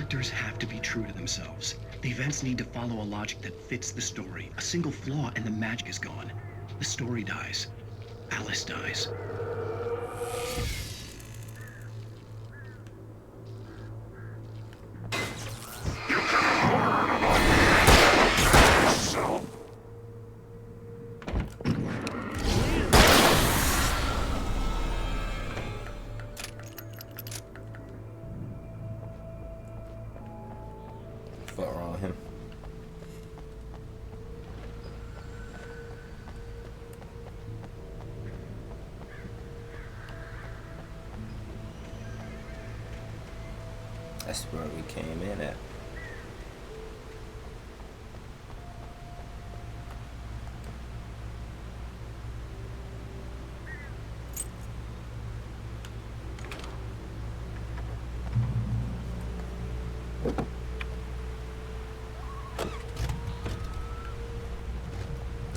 characters have to be true to themselves. The events need to follow a logic that fits the story. A single flaw and the magic is gone. The story dies. Alice dies. What's wrong with him? That's where we came in at.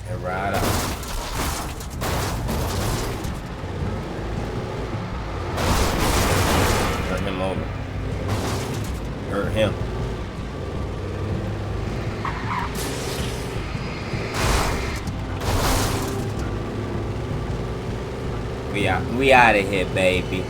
And ride out. Hurt him over. Hurt him. We out of here, baby.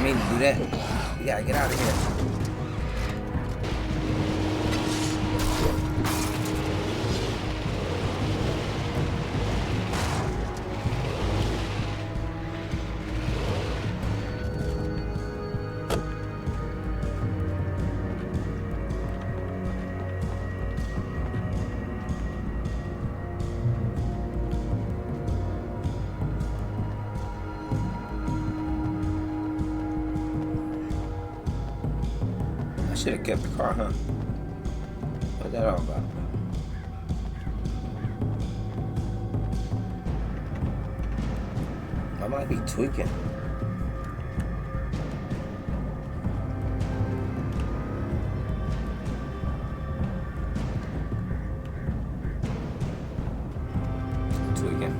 Do that. We gotta get out of here. Should have kept the car, huh? What's that all about? I might be tweaking. Tweaking.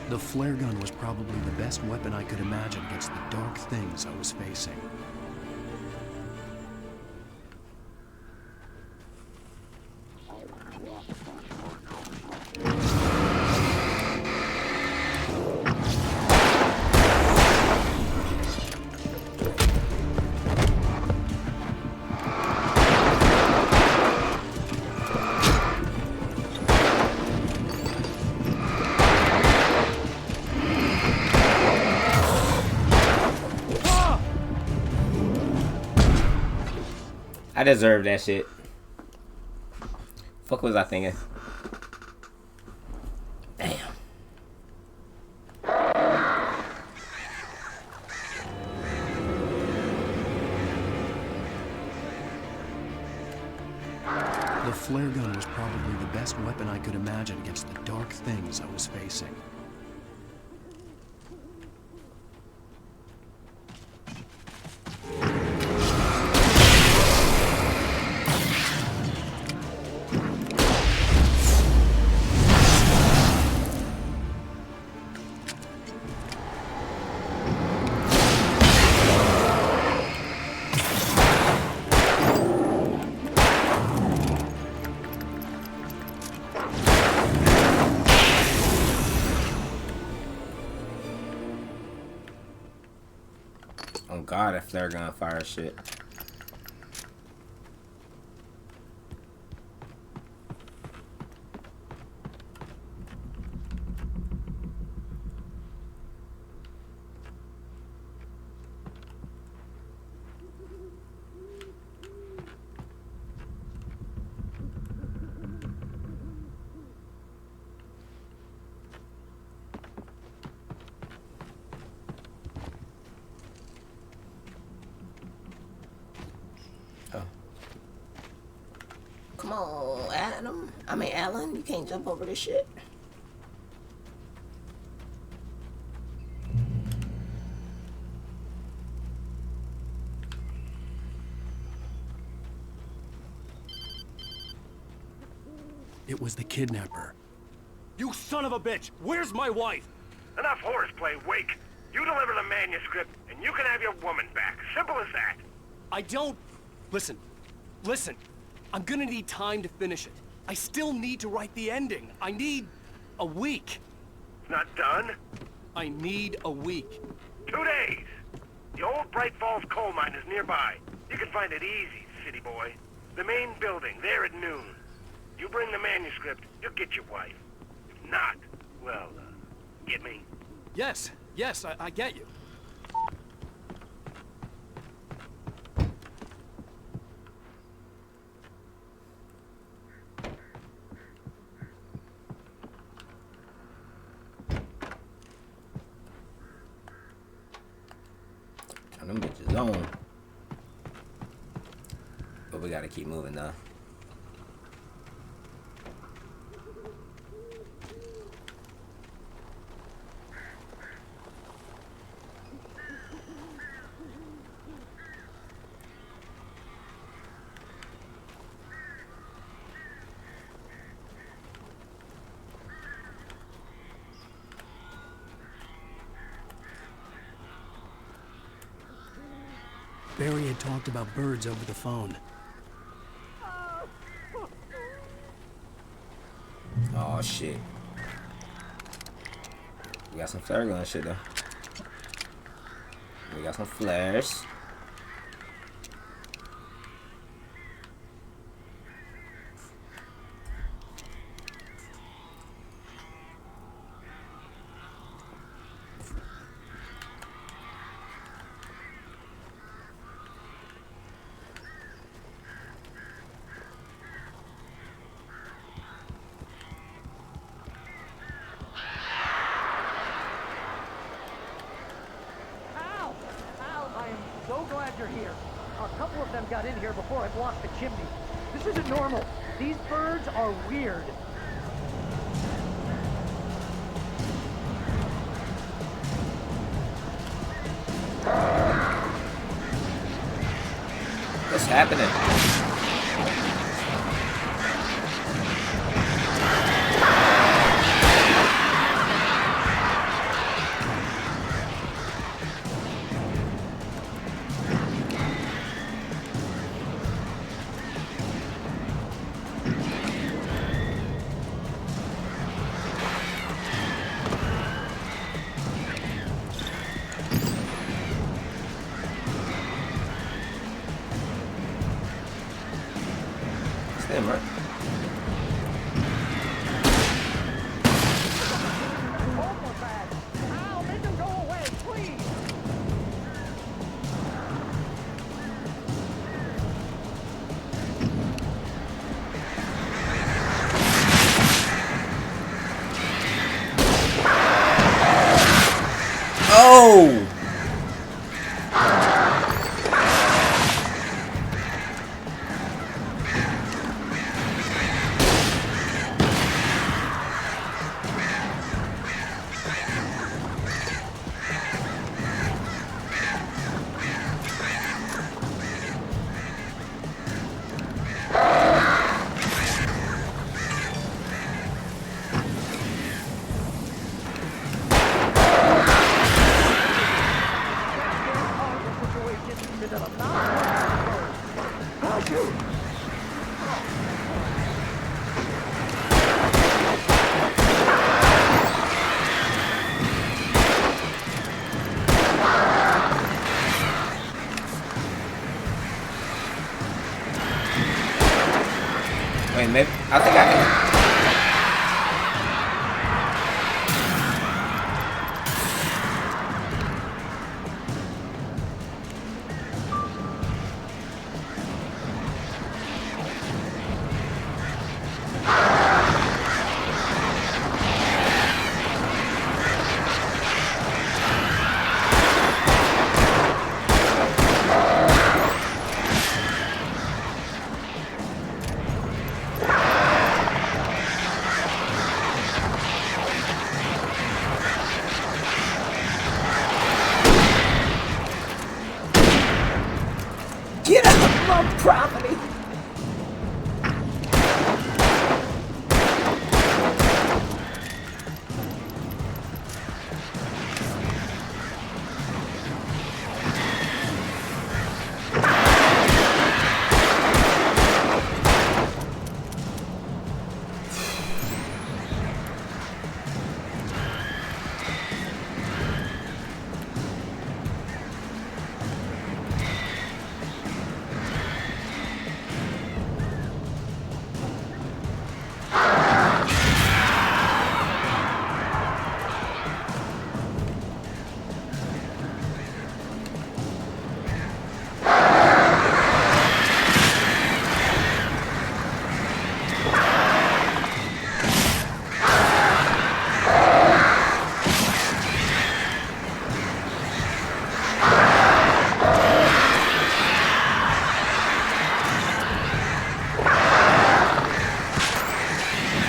The flare gun was probably the best weapon I could imagine against the dark things I was facing. I deserve that shit. Fuck was I thinking? Damn. The flare gun was probably the best weapon I could imagine against the dark things I was facing. God, that flare gun fire shit. Come on, Alan, you can't jump over this shit. It was the kidnapper. You son of a bitch! Where's my wife? Enough horseplay, Wake. You deliver the manuscript, and you can have your woman back. Simple as that. I don't... Listen. I'm gonna need time to finish it. I still need to write the ending. I need a week. Not done? I need a week. 2 days. The old Bright Falls coal mine is nearby. You can find it easy, city boy. The main building, there at noon. You bring the manuscript, you'll get your wife. If not, well, get me? Yes, I get you. Turn them bitches on. But we gotta keep moving though. Barry had talked about birds over the phone. Oh shit. We got some flare gun shit though. We got some flares. So glad you're here. A couple of them got in here before I blocked the chimney. This isn't normal. These birds are weird. What's happening? Damn right. Almost bad. Ow, make them go away, please. Oh! Wait, maybe I think I can. Get out of my property!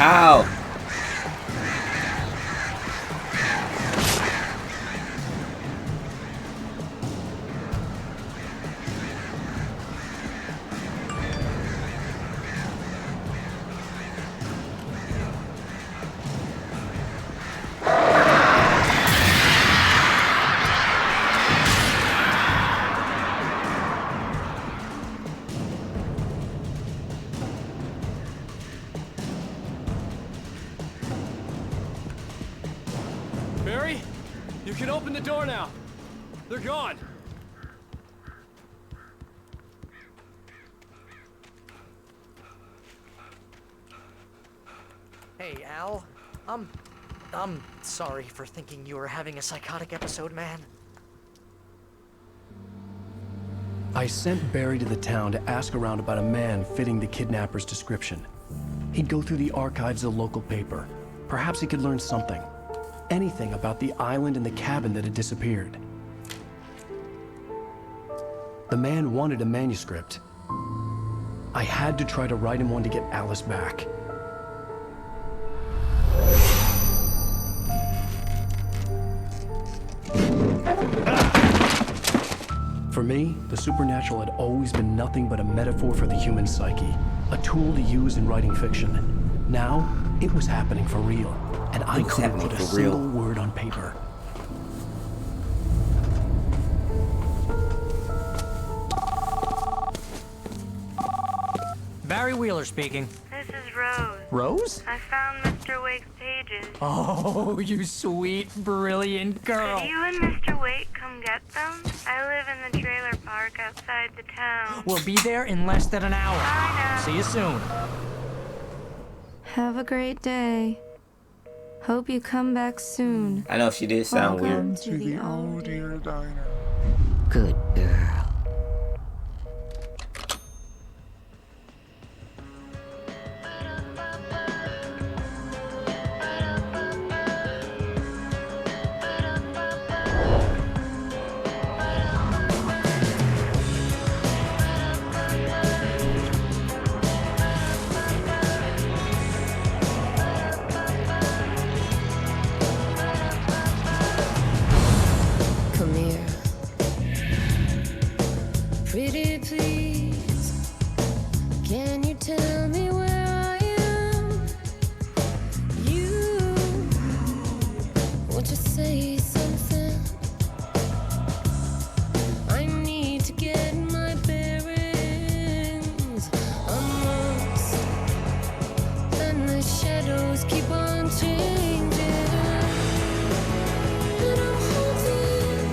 How? Barry, you can open the door now. They're gone. Hey, Al. I'm sorry for thinking you were having a psychotic episode, man. I sent Barry to the town to ask around about a man fitting the kidnapper's description. He'd go through the archives of the local paper. Perhaps he could learn something. Anything about the island and the cabin that had disappeared. The man wanted a manuscript. I had to try to write him one to get Alice back. For me, the supernatural had always been nothing but a metaphor for the human psyche, a tool to use in writing fiction. Now, it was happening for real, and I couldn't put a single word on paper. Barry Wheeler speaking. This is Rose. Rose? I found Mr. Wake's pages. Oh, you sweet, brilliant girl. Could you and Mr. Wake come get them? I live in the trailer park outside the town. We'll be there in less than an hour. I know. See you soon. Have a great day. Hope you come back soon. I know she did sound Welcome weird. to the old dear diner. Good girl. Come here. Pretty please. Can you tell me where I am? You. Won't you say something? I need to get my bearings. I'm lost. And the shadows keep on changing. And I'm holding.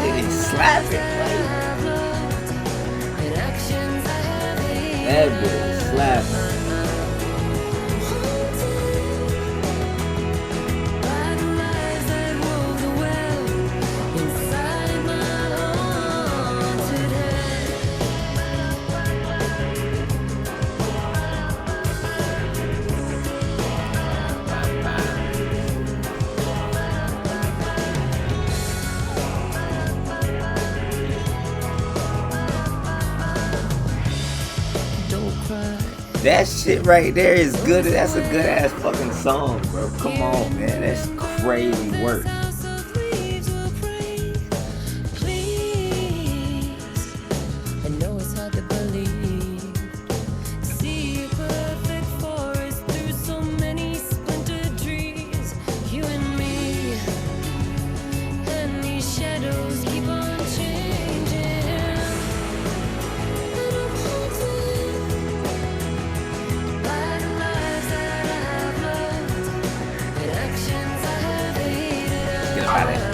Did he slap it? That bitch. laughing. By the lies that wove the web inside my haunted head. Don't cry. That shit right there is good. That's a good ass fucking song, bro. Come on, man. That's crazy work. House of leaves will break. Please, I know it's hard to believe. See a perfect forest through so many splintered trees. You and me, and these shadows keep on changing. And I'm haunted by the lives that I have loved and actions I have hated. Get out of there.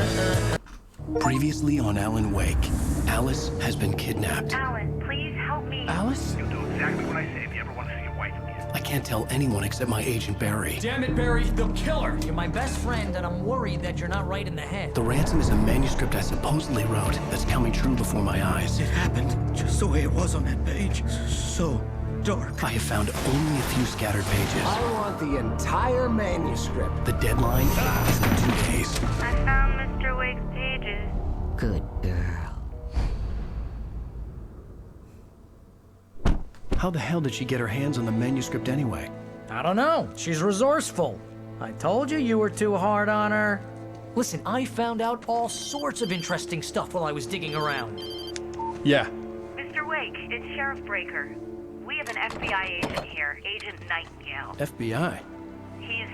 Previously on Alan Wake, Alice has been kidnapped. Alan, please help me. Alice? You'll do exactly what I say if you ever want to see your wife again. I can't tell anyone except my agent Barry. Damn it, Barry, they'll kill her. You're my best friend, and I'm worried that you're not right in the head. The ransom is a manuscript I supposedly wrote that's coming true before my eyes. It happened just the way it was on that page. So dark. I have found only a few scattered pages. I want the entire manuscript. The deadline is in 2 days. I found Mr. Wake's pages. Good girl. How the hell did she get her hands on the manuscript anyway? I don't know. She's resourceful. I told you you were too hard on her. Listen, I found out all sorts of interesting stuff while I was digging around. Yeah. Mr. Wake, it's Sheriff Breaker. We have an FBI agent here, Agent Nightingale. FBI. He's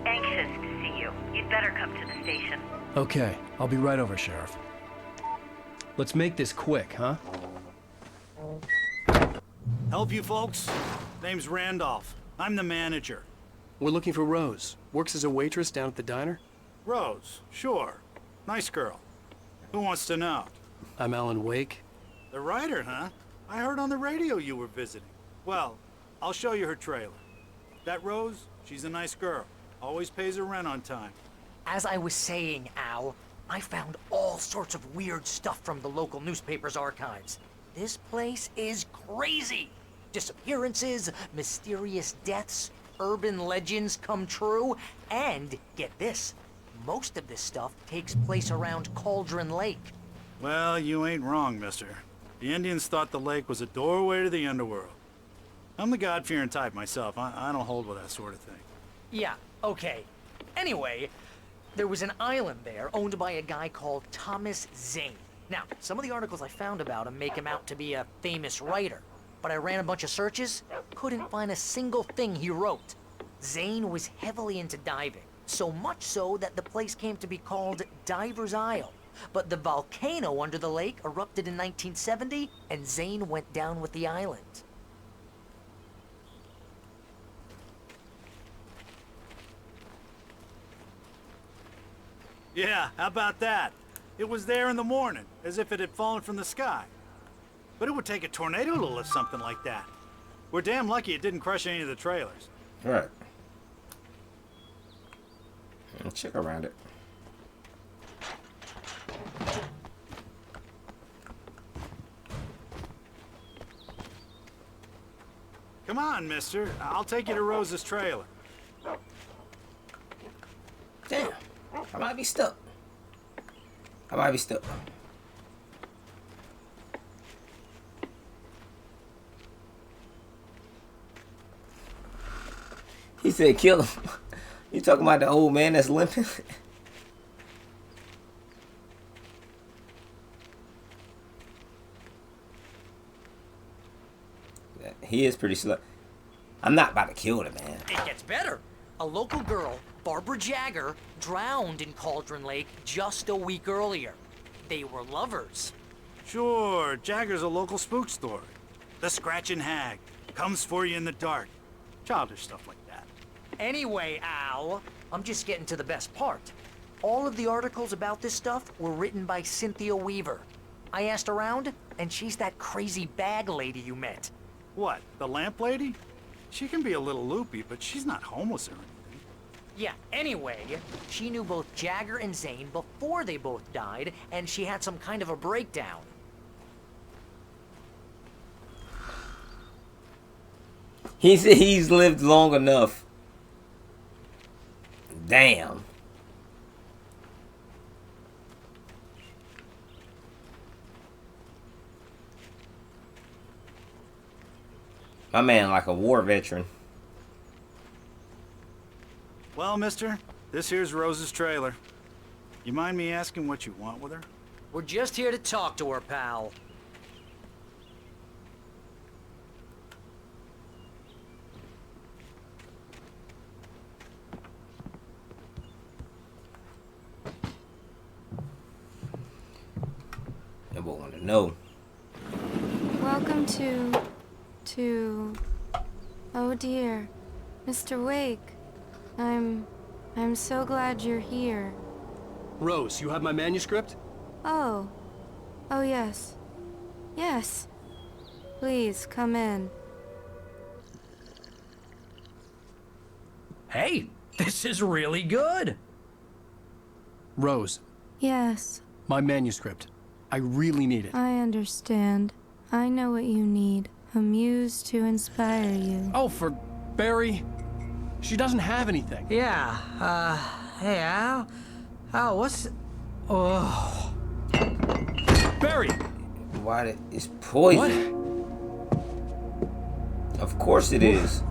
anxious to see you. You'd better come to the station. Okay, I'll be right over, Sheriff. Let's make this quick, huh? Help you folks? Name's Randolph. I'm the manager. We're looking for Rose. Works as a waitress down at the diner. Rose, sure. Nice girl. Who wants to know? I'm Alan Wake. The writer, huh? I heard on the radio you were visiting. Well, I'll show you her trailer. That Rose, she's a nice girl. Always pays her rent on time. As I was saying, Al, I found all sorts of weird stuff from the local newspaper's archives. This place is crazy. Disappearances, mysterious deaths, urban legends come true, and get this, most of this stuff takes place around Cauldron Lake. Well, you ain't wrong, mister. The Indians thought the lake was a doorway to the underworld. I'm the God-fearing type myself. I don't hold with that sort of thing. Yeah, okay. Anyway, there was an island there owned by a guy called Thomas Zane. Now, some of the articles I found about him make him out to be a famous writer, but I ran a bunch of searches, couldn't find a single thing he wrote. Zane was heavily into diving, so much so that the place came to be called Diver's Isle. But the volcano under the lake erupted in 1970, and Zane went down with the island. Yeah, how about that? It was there in the morning, as if it had fallen from the sky. But it would take a tornado to lift something like that. We're damn lucky it didn't crush any of the trailers. Right. Check around it. Come on, mister. I'll take you to Rose's trailer. Damn, I might be stuck. I might be stuck. He said kill him. You talking about the old man that's limping? He is pretty slow. I'm not about to kill the man. It gets better. A local girl, Barbara Jagger, drowned in Cauldron Lake just a week earlier. They were lovers. Sure, Jagger's a local spook story. The Scratching Hag comes for you in the dark. Childish stuff like that. Anyway, Al, I'm just getting to the best part. All of the articles about this stuff were written by Cynthia Weaver. I asked around, and she's that crazy bag lady you met. What, the lamp lady? She can be a little loopy, but she's not homeless or anything. Yeah, anyway, she knew both Jagger and Zane before they both died, and she had some kind of a breakdown. He's lived long enough. Damn. My man like a war veteran. Well, mister, this here's Rose's trailer. You mind me asking what you want with her? We're just here to talk to her, pal. I want to know. Welcome to... Oh dear. Mr. Wake. I'm so glad you're here. Rose, you have my manuscript? Oh. Oh yes. Yes. Please, come in. Hey, this is really good. Rose, Yes, my manuscript. I really need it. I understand. I know what you need. A muse to inspire you. Oh, for Barry? She doesn't have anything. Yeah, hey, Al? Al, what's... Oh. Barry! Why? It's poison. What? Of course it is.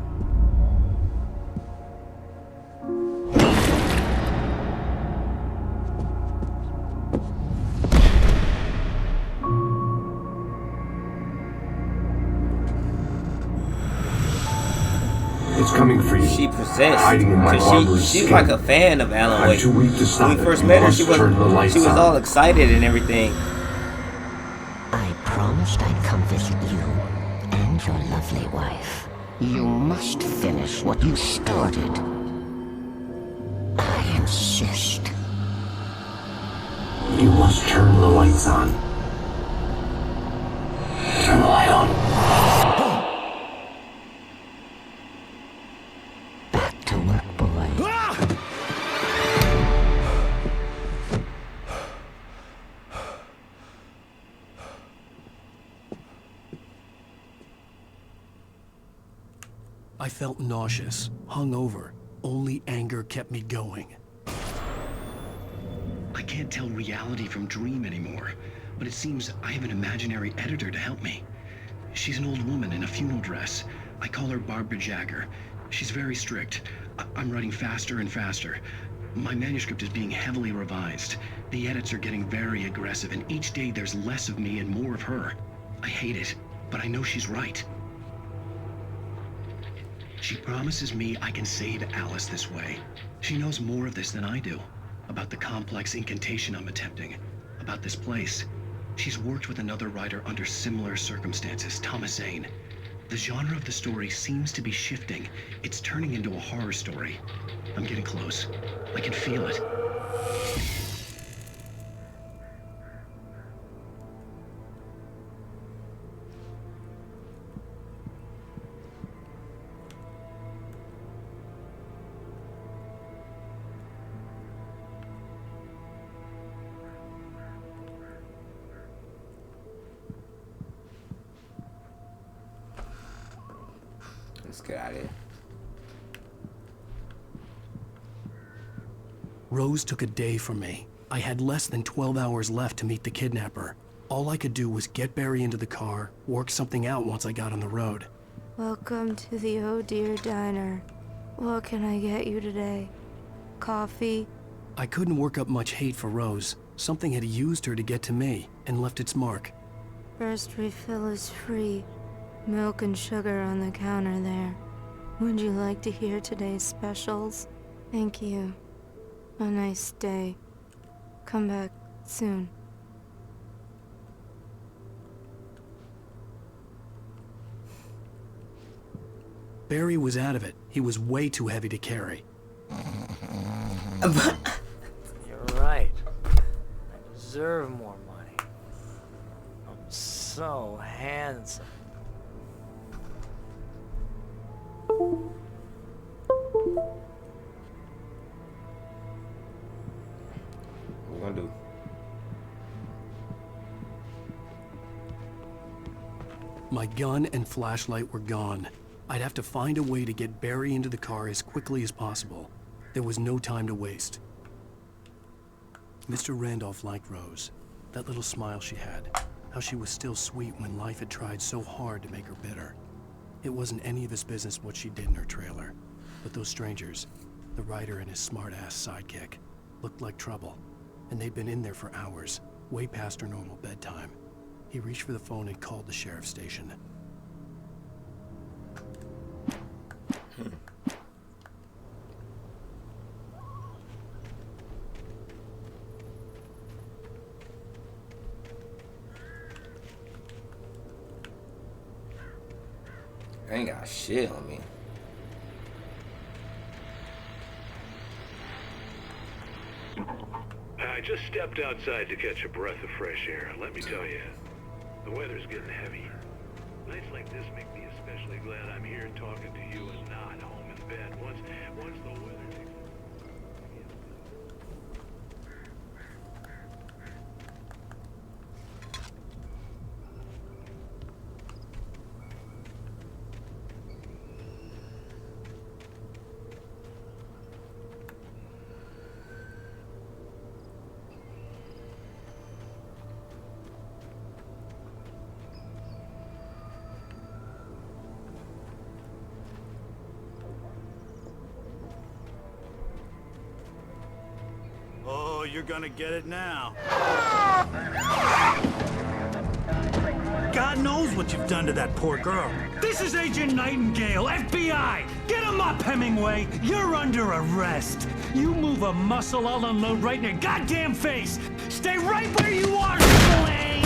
It's coming for you. She possessed. Hiding in my barbarous She's skin. like a fan of Alan I'm Wake. too weak to stop When we it. first You met her, must turn the lights she was on. all excited and everything. I promised I'd come visit you and your lovely wife. You must finish what you started. I insist. You must turn the lights on. Turn the light on. Back to work, boy. I felt nauseous, hungover. Only anger kept me going. I can't tell reality from dream anymore, but it seems I have an imaginary editor to help me. She's an old woman in a funeral dress. I call her Barbara Jagger. She's very strict. I'm writing faster and faster. My manuscript is being heavily revised. The edits are getting very aggressive, and each day there's less of me and more of her. I hate it, but I know she's right. She promises me I can save Alice this way. She knows more of this than I do. About the complex incantation I'm attempting. About this place. She's worked with another writer under similar circumstances, Thomas Zane. The genre of the story seems to be shifting. It's turning into a horror story. I'm getting close. I can feel it. Let's get out of here. Rose took a day from me. I had less than 12 hours left to meet the kidnapper. All I could do was get Barry into the car, work something out once I got on the road. Welcome to the Oh Dear Diner. What can I get you today? Coffee? I couldn't work up much hate for Rose. Something had used her to get to me and left its mark. First refill is free. Milk and sugar on the counter there. Would you like to hear today's specials? Thank you. A nice day. Come back soon. Barry was out of it. He was way too heavy to carry. You're right. I deserve more money. I'm so handsome. What we gonna do? My gun and flashlight were gone. I'd have to find a way to get Barry into the car as quickly as possible. There was no time to waste. Mr. Randolph liked Rose. That little smile she had. How she was still sweet when life had tried so hard to make her bitter. It wasn't any of his business what she did in her trailer. But those strangers, the writer and his smart-ass sidekick, looked like trouble. And they'd been in there for hours, way past her normal bedtime. He reached for the phone and called the sheriff's station. I ain't got shit on me. I just stepped outside to catch a breath of fresh air. Let me tell you, the weather's getting heavy. Nights like this make me especially glad I'm here talking to you and not home in bed. Once the weather takes... Oh, you're gonna get it now. God knows what you've done to that poor girl. This is Agent Nightingale, FBI! Get him up, Hemingway! You're under arrest! You move a muscle, I'll unload right in your goddamn face! Stay right where you are, Spillane!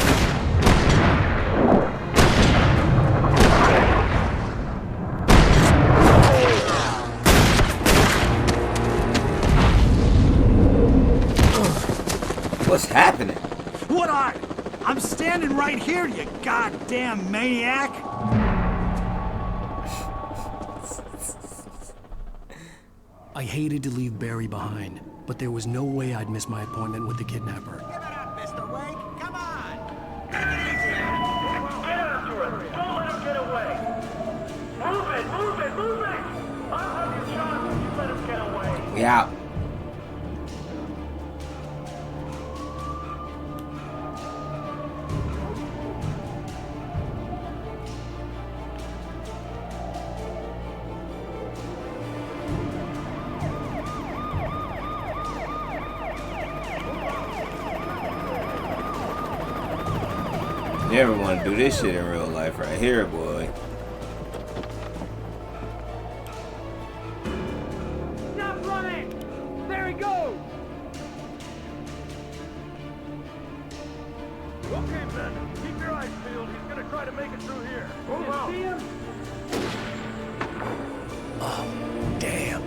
What's happening? What I'm standing right here, you goddamn maniac! I hated to leave Barry behind, but there was no way I'd miss my appointment with the kidnapper. Give it up, Mr. Wake. Come on. Take it easy. Get after him. Don't let him get away. Move it, move it, move it. I'll have you shot when you let him get away. We out. Never want to do this shit in real life right here, boy. Stop running. There he goes. Okay, Ben. Keep your eyes peeled. He's going to try to make it through here. Move out. See him? Oh, damn.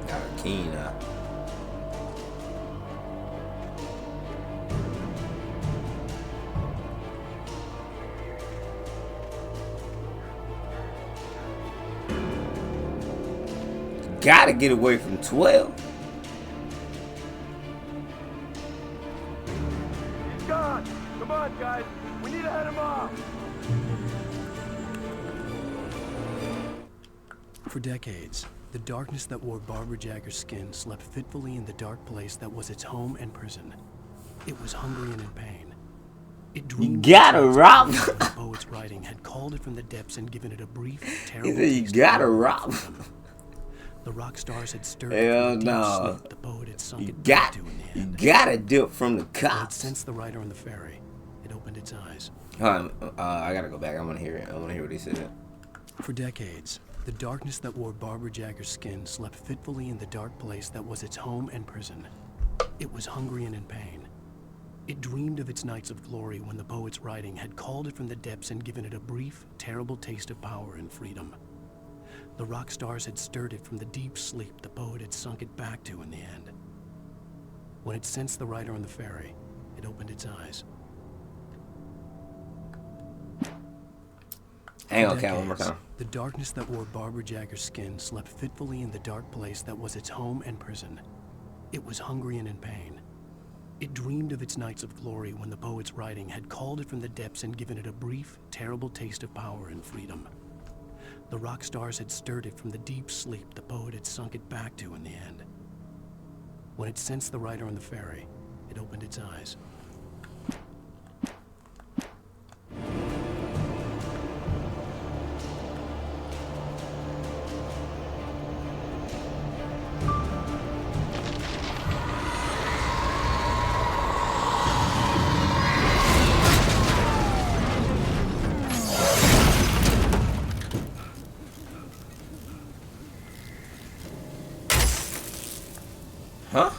Got a key now. Gotta get away from 12. He's gone. Come on, guys. We need to head him off. For decades, the darkness that wore Barbara Jagger's skin slept fitfully in the dark place that was its home and prison. It was hungry and in pain. It dreamed gotta rob. the poet's writing had called it from the depths and given it a brief, terrible He said you taste gotta of rob. freedom. The rock stars had stirred Hell it from the deep no. sleep the poet had sunk You it back got, to in the you end. gotta dip from the When it cops. sensed the writer on the ferry, it opened its eyes. Hold on, I gotta go back. I wanna hear it. I wanna hear what he said. For decades, the darkness that wore Barbara Jagger's skin slept fitfully in the dark place that was its home and prison. It was hungry and in pain. It dreamed of its nights of glory when the poet's writing had called it from the depths and given it a brief, terrible taste of power and freedom. The rock stars had stirred it from the deep sleep the poet had sunk it back to in the end. When it sensed the rider on the ferry, it opened its eyes. Hang on, For Cal, one more decades, time. the darkness that wore Barbara Jagger's skin slept fitfully in the dark place that was its home and prison. It was hungry and in pain. It dreamed of its nights of glory when the poet's writing had called it from the depths and given it a brief, terrible taste of power and freedom. The rock stars had stirred it from the deep sleep the poet had sunk it back to in the end. When it sensed the rider on the ferry, it opened its eyes. Huh?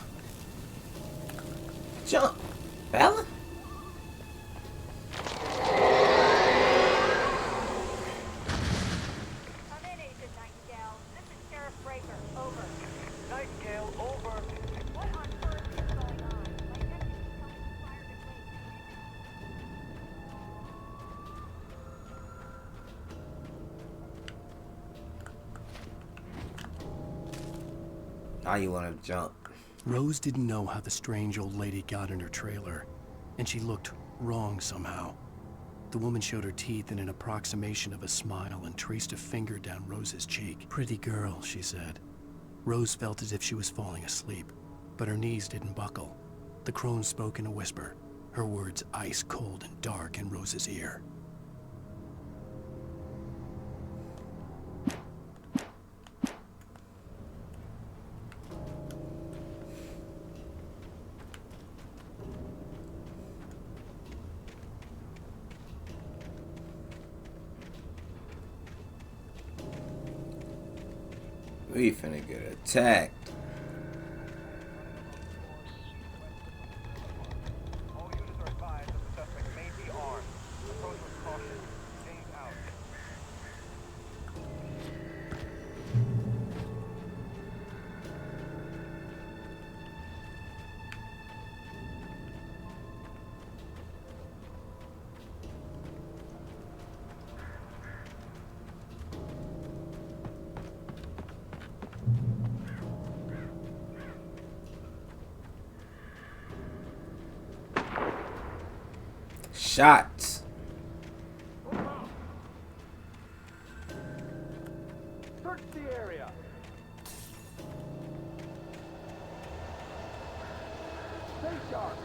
Jump. Alan? Nightingale, over. Now you want to jump. Rose didn't know how the strange old lady got in her trailer, and she looked wrong somehow. The woman showed her teeth in an approximation of a smile and traced a finger down Rose's cheek. "Pretty girl," she said. Rose felt as if she was falling asleep, but her knees didn't buckle. The crone spoke in a whisper, her words ice cold and dark in Rose's ear. We finna get attacked. Shots. Search the area. Stay sharp.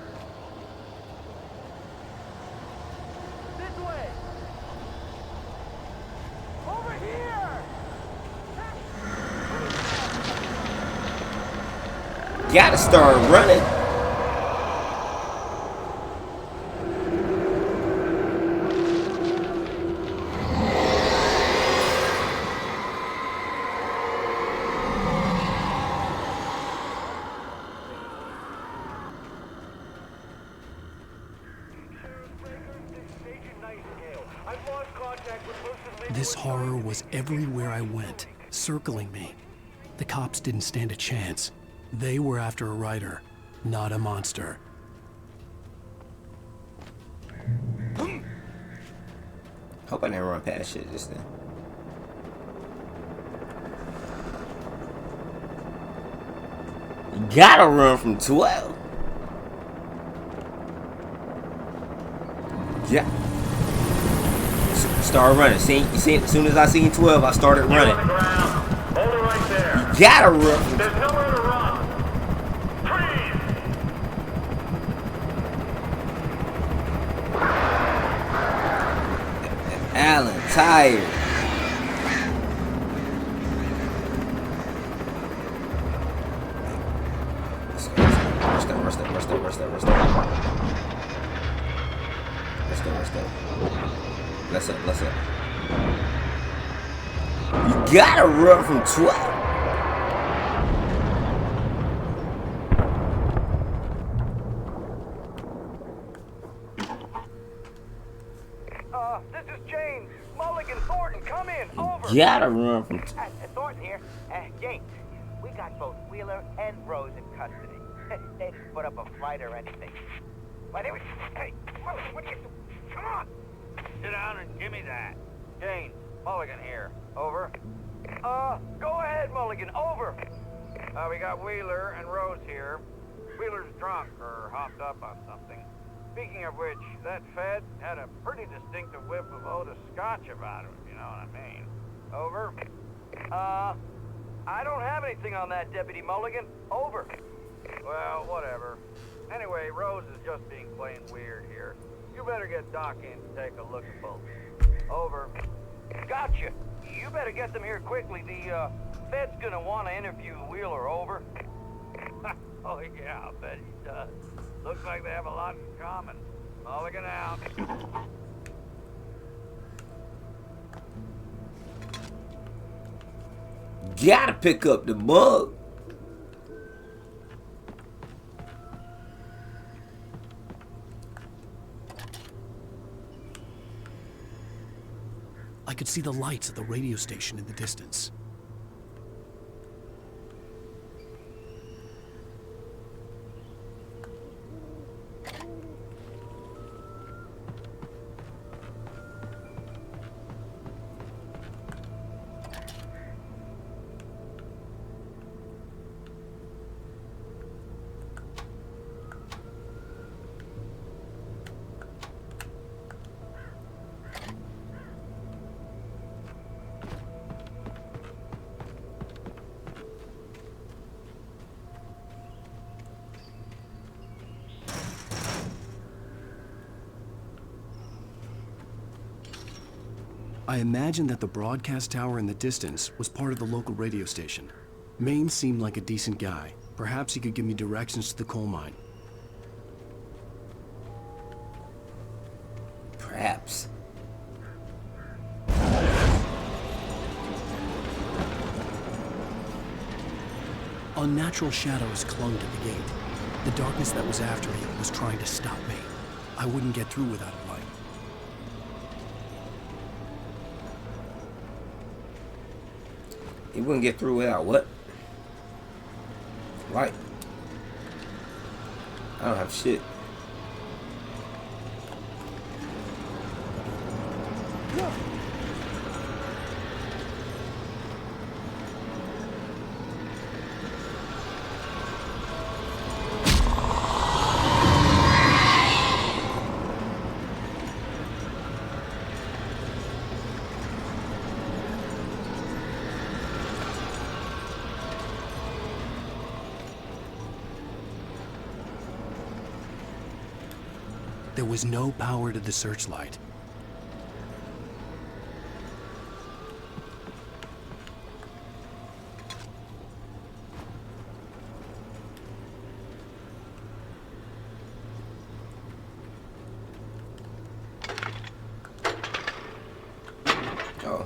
This way. Over here. Gotta start running. This horror was everywhere I went, circling me. The cops didn't stand a chance. They were after a writer, not a monster. Hope I didn't run past shit just then. You gotta run from 12. Yeah. Start running. See, you see, as soon as I seen 12, I started running. Hold it right there. You gotta run. There's nowhere to run. Freeze! Alan, tired. Let's up. You gotta run from 12. This is James. Mulligan, Thornton, come in. Over. Gotta run from 12. Alan here. James, we got both Wheeler and Rose in custody. They didn't put up a fight or anything. But they were... Hey, what are you doing? Come on! Sit down and give me that. James, Mulligan here. Over. Go ahead, Mulligan. Over. We got Wheeler and Rose here. Wheeler's drunk or hopped up on something. Speaking of which, that Fed had a pretty distinctive whiff of Otis Scotch about him, if you know what I mean. Over. I don't have anything on that, Deputy Mulligan. Over. Well, whatever. Anyway, Rose is just being plain weird here. You better get Doc in to take a look at both. Over. Gotcha. You better get them here quickly. The Fed's gonna want to interview Wheeler. Over. Oh yeah, I'll bet he does. Looks like they have a lot in common. Mulligan out. Gotta pick up the mug. I could see the lights of the radio station in the distance. I imagined that the broadcast tower in the distance was part of the local radio station. Maine seemed like a decent guy. Perhaps he could give me directions to the coal mine. Perhaps. Unnatural shadows clung to the gate. The darkness that was after me was trying to stop me. I wouldn't get through without a light. He wouldn't get through without what? Light. I don't have shit. There was no power to the searchlight. Oh.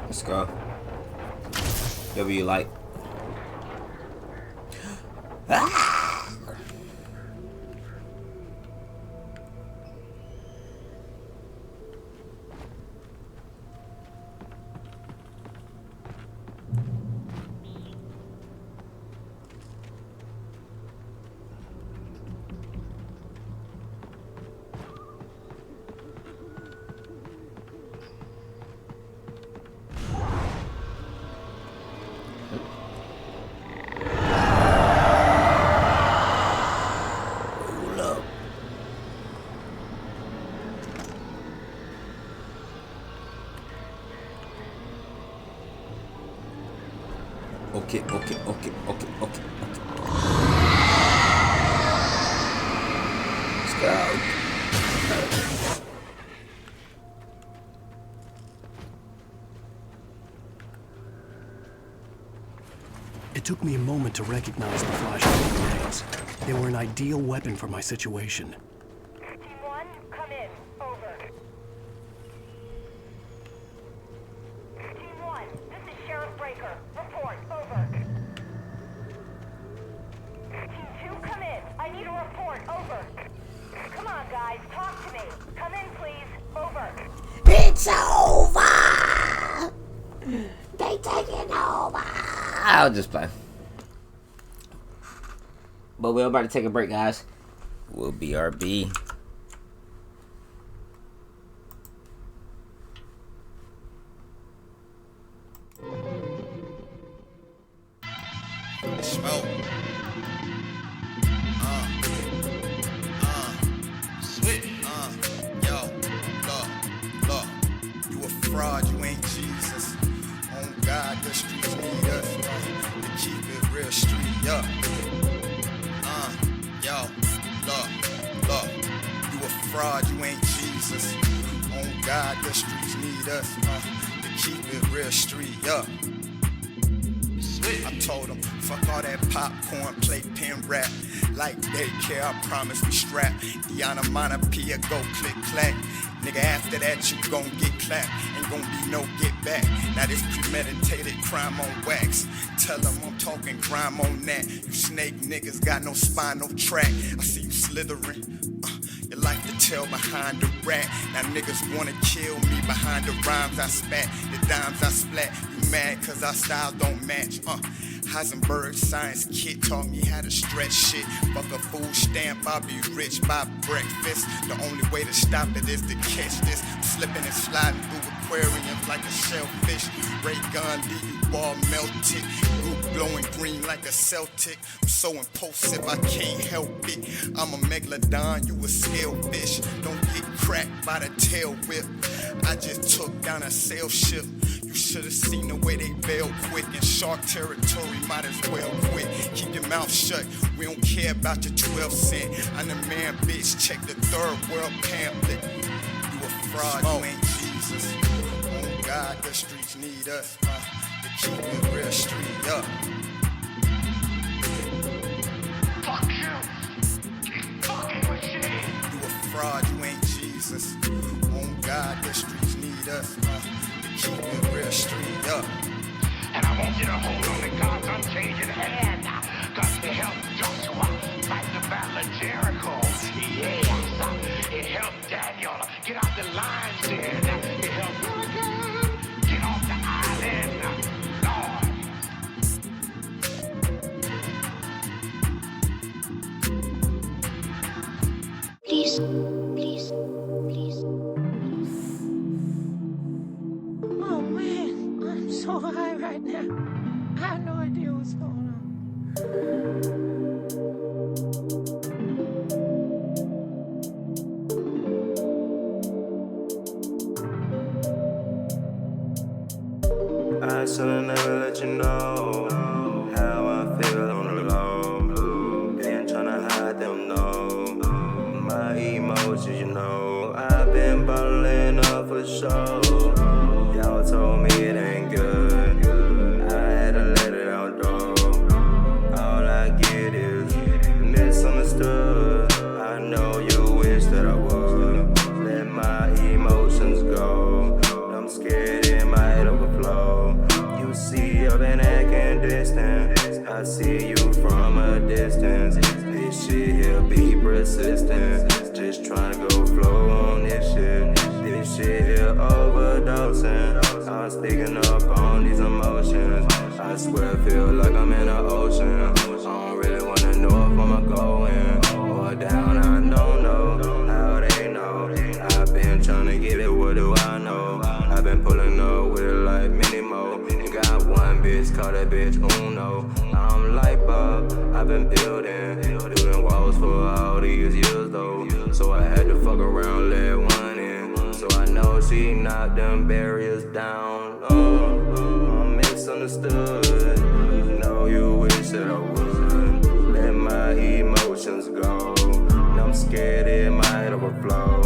Let's go. W light. Okay. Let's go. It took me a moment to recognize the flashbang grenades. They were an ideal weapon for my situation. Team 1, come in. Over. Team 1, this I'll just play. But we're about to take a break, guys. We'll BRB. Smoke. Switch. Yo, look. You a fraud, you ain't Jesus. On God, the streets need us. To keep it real street up. Yo, look. You a fraud, you ain't Jesus. On God, the streets need us. To keep it real street up. I told him, fuck all that popcorn, play pen rap. Like daycare, I promise we strap. Diana Monopia, go click clack. Nigga, after that you gon' get clapped. Ain't gon' be no get back. Now this premeditated crime on wax. Tell them I'm talking grime on that. You snake niggas got no spinal track. I see you slithering. You like to tell behind the rat. Now niggas wanna kill me behind the rhymes I spat, the dimes I splat. You mad cause our style don't match. Heisenberg science kid taught me how to stretch shit. Fuck a food stamp, I'll be rich by breakfast. The only way to stop it is to catch this. I'm slipping and sliding through aquariums like a shellfish. Ray gun, leave you ball melted. Roof blowing green like a Celtic. I'm so impulsive, I can't help it. I'm a megalodon, you a scalefish. Don't get cracked by the tail whip. I just took down a sail ship. You should've seen the way they bail quick. In shark territory, might as well quit. Keep your mouth shut, we don't care about your 12 cent. I'm the man, bitch, check the third world pamphlet. You a fraud, you ain't Jesus. On God, the streets need us. To keep it real street up. Fuck you! Fucking machine! You a fraud, you ain't Jesus. On God, the streets need us. Keep it real street up. And I want you to hold on to God's unchanging hand. Got to help Joshua fight the battle of Jericho. Yes, it helped Daniel get out the lion's den. It helped Hurricane get off the island. Lord. Please. Oh man, I'm so high right now. I have no idea what's going on. I should've never let you know how I feel on the low. Been tryna hide them, no. My emotions, you know. I've been bottling up for show. Y'all told me it ain't good. I had to let it out, though. All I get is misunderstood. I know you wish that I would let my emotions go. I'm scared it might overflow. You see, I've been acting distant. I see you from a distance. This shit here be persistent. Just trying to go flow on this shit. This shit here overdosing. I'm speaking up on these emotions. I swear I feel like I'm in the ocean. I don't really wanna know if I'm going or down. I don't know how they know. I've been trying to get it, what do I know? I've been pulling up with it like Minimo. Got one bitch, call that bitch Uno. I'm like Bob, I've been building walls for all these years though. So I had to fuck around, let one in. So I know she knocked them barriers down. I'm misunderstood. Know you wish that I would let my emotions go. I'm scared it might overflow.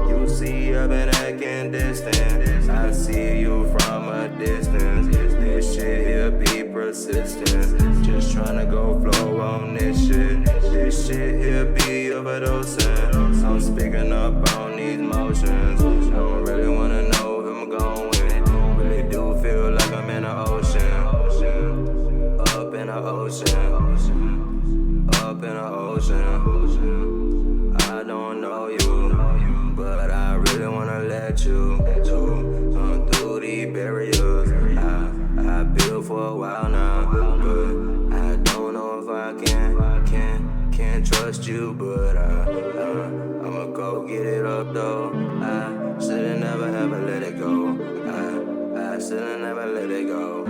You see, I've been acting distant. I see you from a distance. This shit here be persistent. Just tryna go flow on this shit. This shit here be overdosing. I'm speaking up on these motions. Don't really wanna know if I'm going. Really do feel like I'm in the ocean. Up in the ocean. Up in the ocean. I don't know you, but I really wanna let you through these barriers. I've built for a while now. you, but I'ma go get it up though. I should've never ever let it go. I should've never let it go.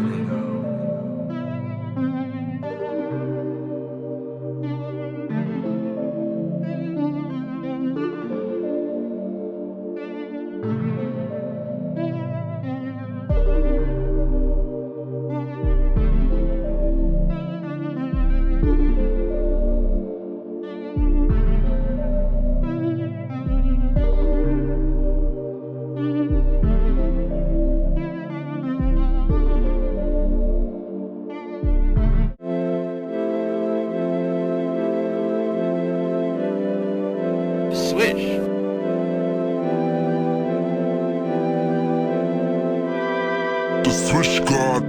Swish. The Swish God.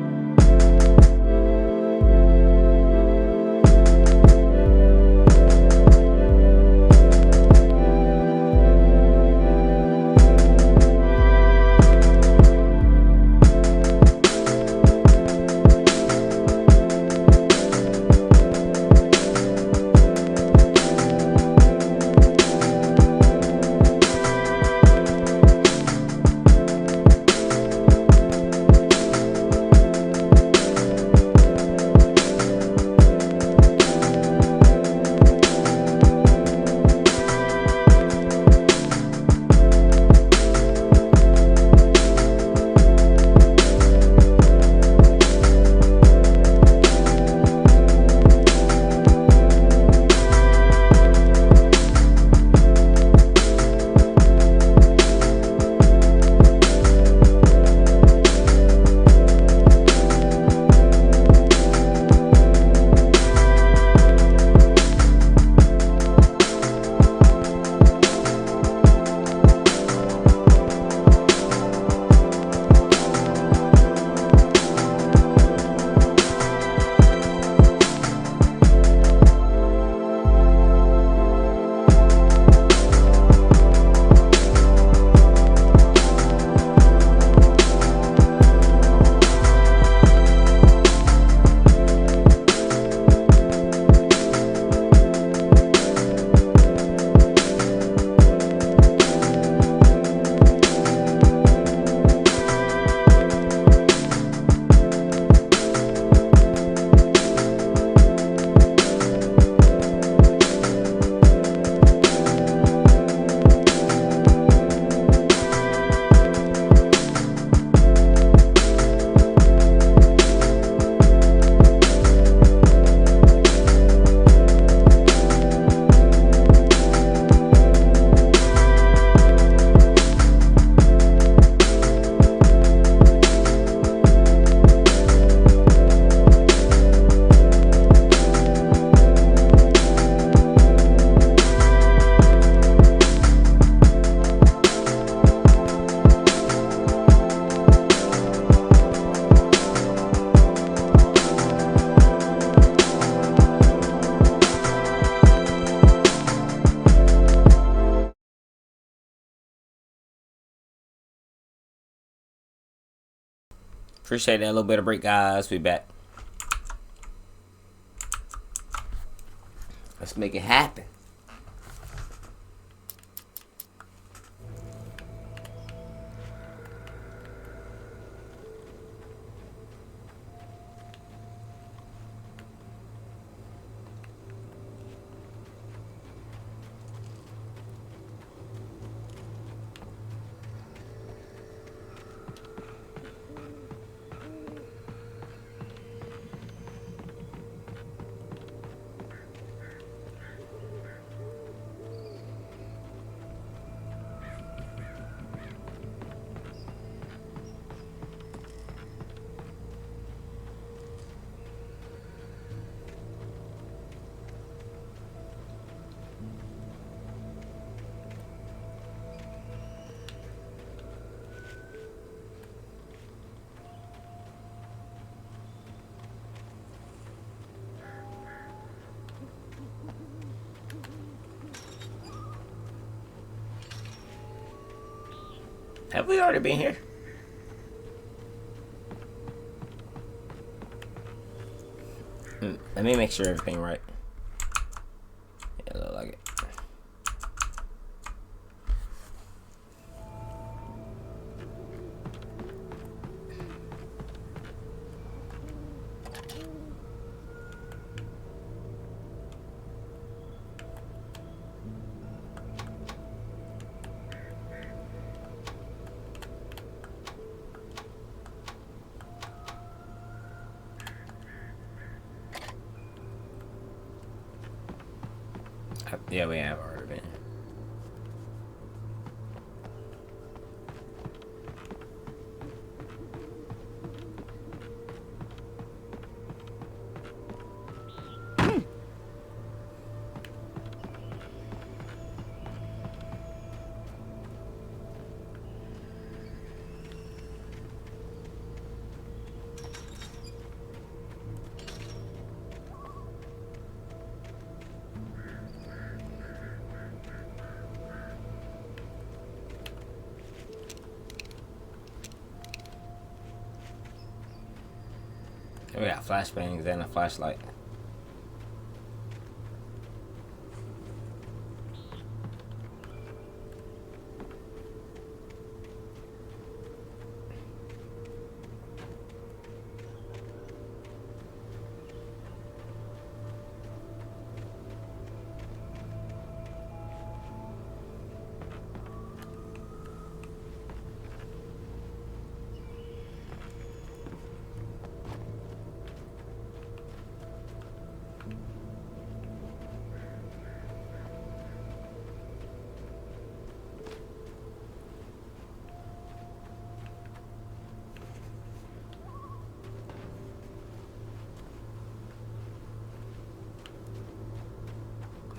Appreciate that little bit of break, guys. We back. Let's make it happen. Have we already been here? Let me make sure everything right. Yeah, look like Yeah, we have already been. We got flashbangs and a flashlight.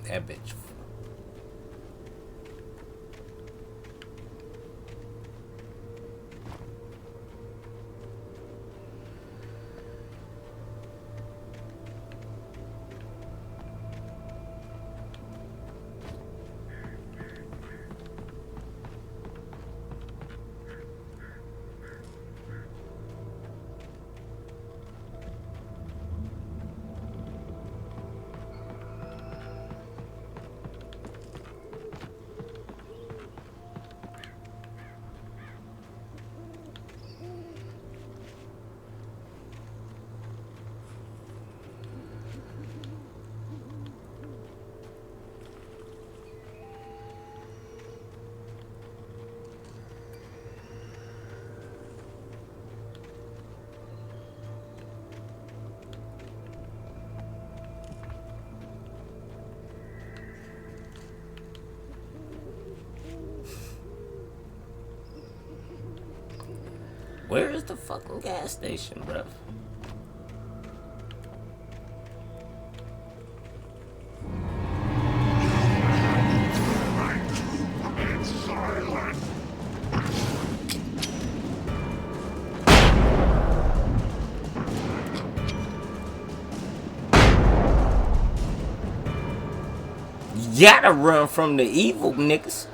That bitch. Where is the fucking gas station, bruv? You gotta run from the evil niggas.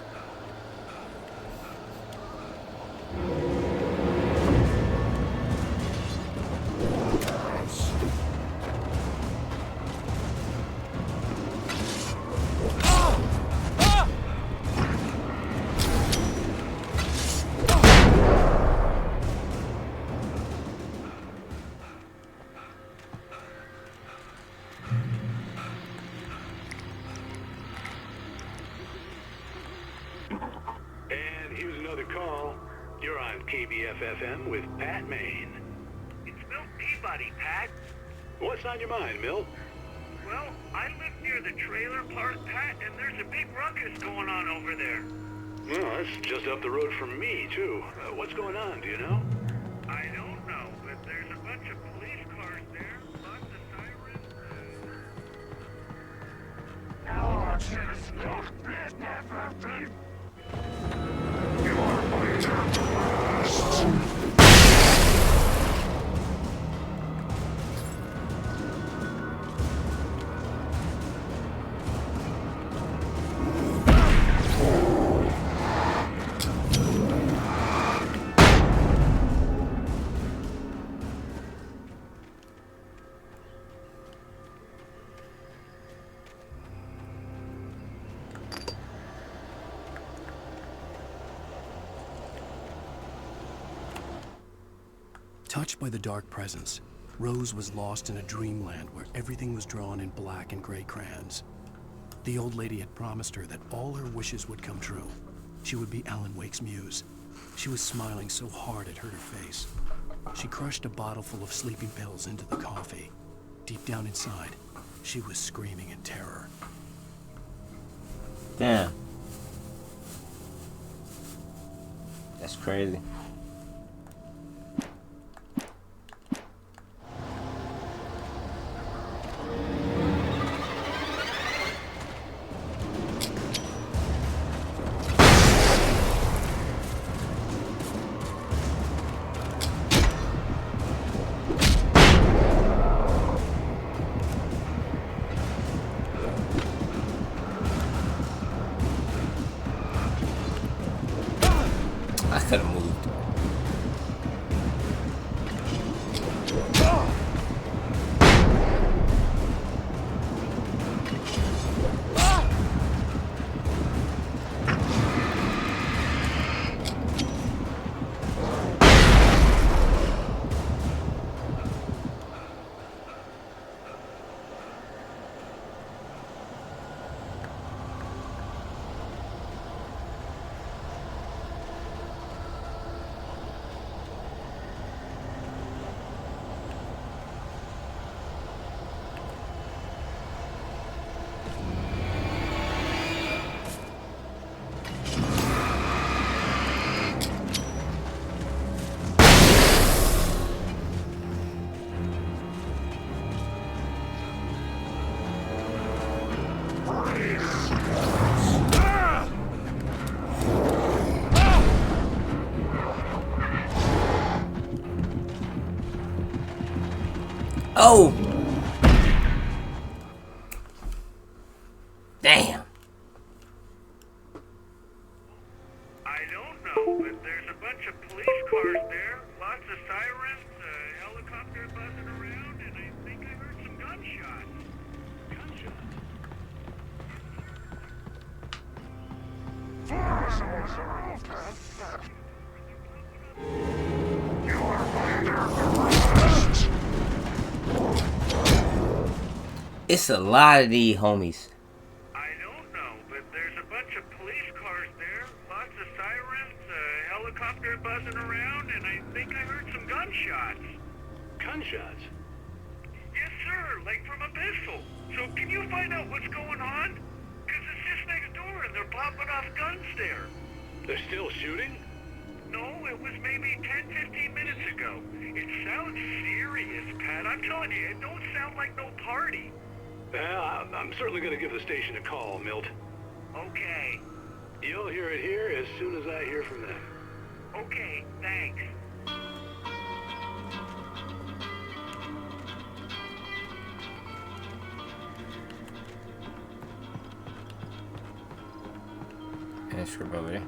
And here's another call. You're on KBFFM with Pat Maine. It's Milt Peabody, Pat. What's on your mind, Milt? Well, I live near the trailer park, Pat, and there's a big ruckus going on over there. Well, that's just up the road from me, too. What's going on, do you know? I don't know, but there's a bunch of police cars there, lots of sirens. Touched by the dark presence, Rose was lost in a dreamland where everything was drawn in black and gray crayons. The old lady had promised her that all her wishes would come true. She would be Alan Wake's muse. She was smiling so hard it hurt her face. She crushed a bottle full of sleeping pills into the coffee. Deep down inside, she was screaming in terror. Damn. That's crazy. I could have moved. Oh! Damn. I don't know, but there's a bunch of police cars there, lots of sirens, a helicopter buzzing around, and I think I heard some gunshots. It's a lot of these homies. I don't know, but there's a bunch of police cars there, lots of sirens, a helicopter buzzing around, and I think I heard some gunshots. Gunshots? Yes, sir, like from a pistol. So can you find out what's going on? Because it's just next door and they're popping off guns there. They're still shooting? No, it was maybe 10, 15 minutes ago. It sounds serious, Pat. I'm telling you, it don't sound like no party. Well, I'm certainly going to give the station a call, Milt. Okay. You'll hear it here as soon as I hear from them. Okay, thanks. And script over there.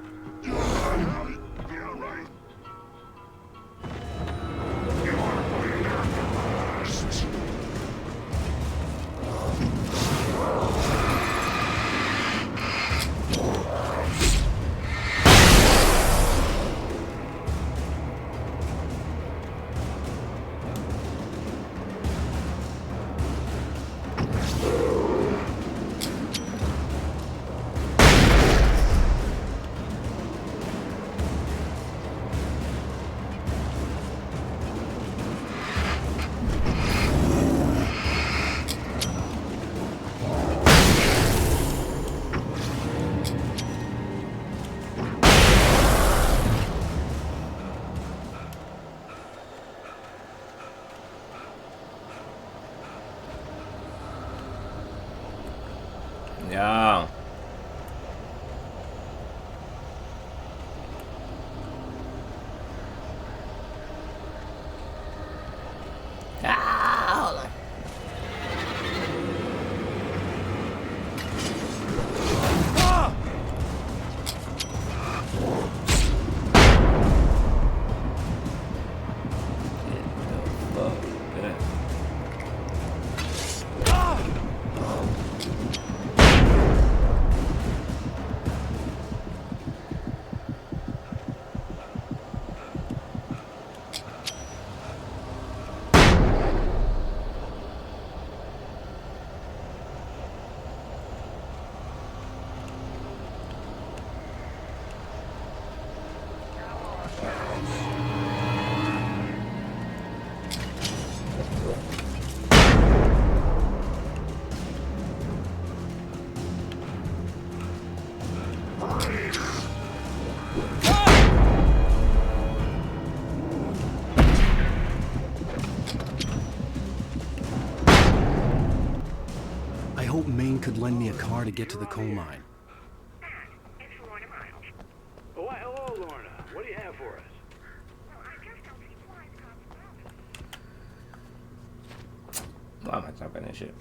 Yeah. Ah, hold on. Maine could lend me a car to get to the coal mine. Oh, why, hello, Lorna. What do you have for us? Why am I typing that shit?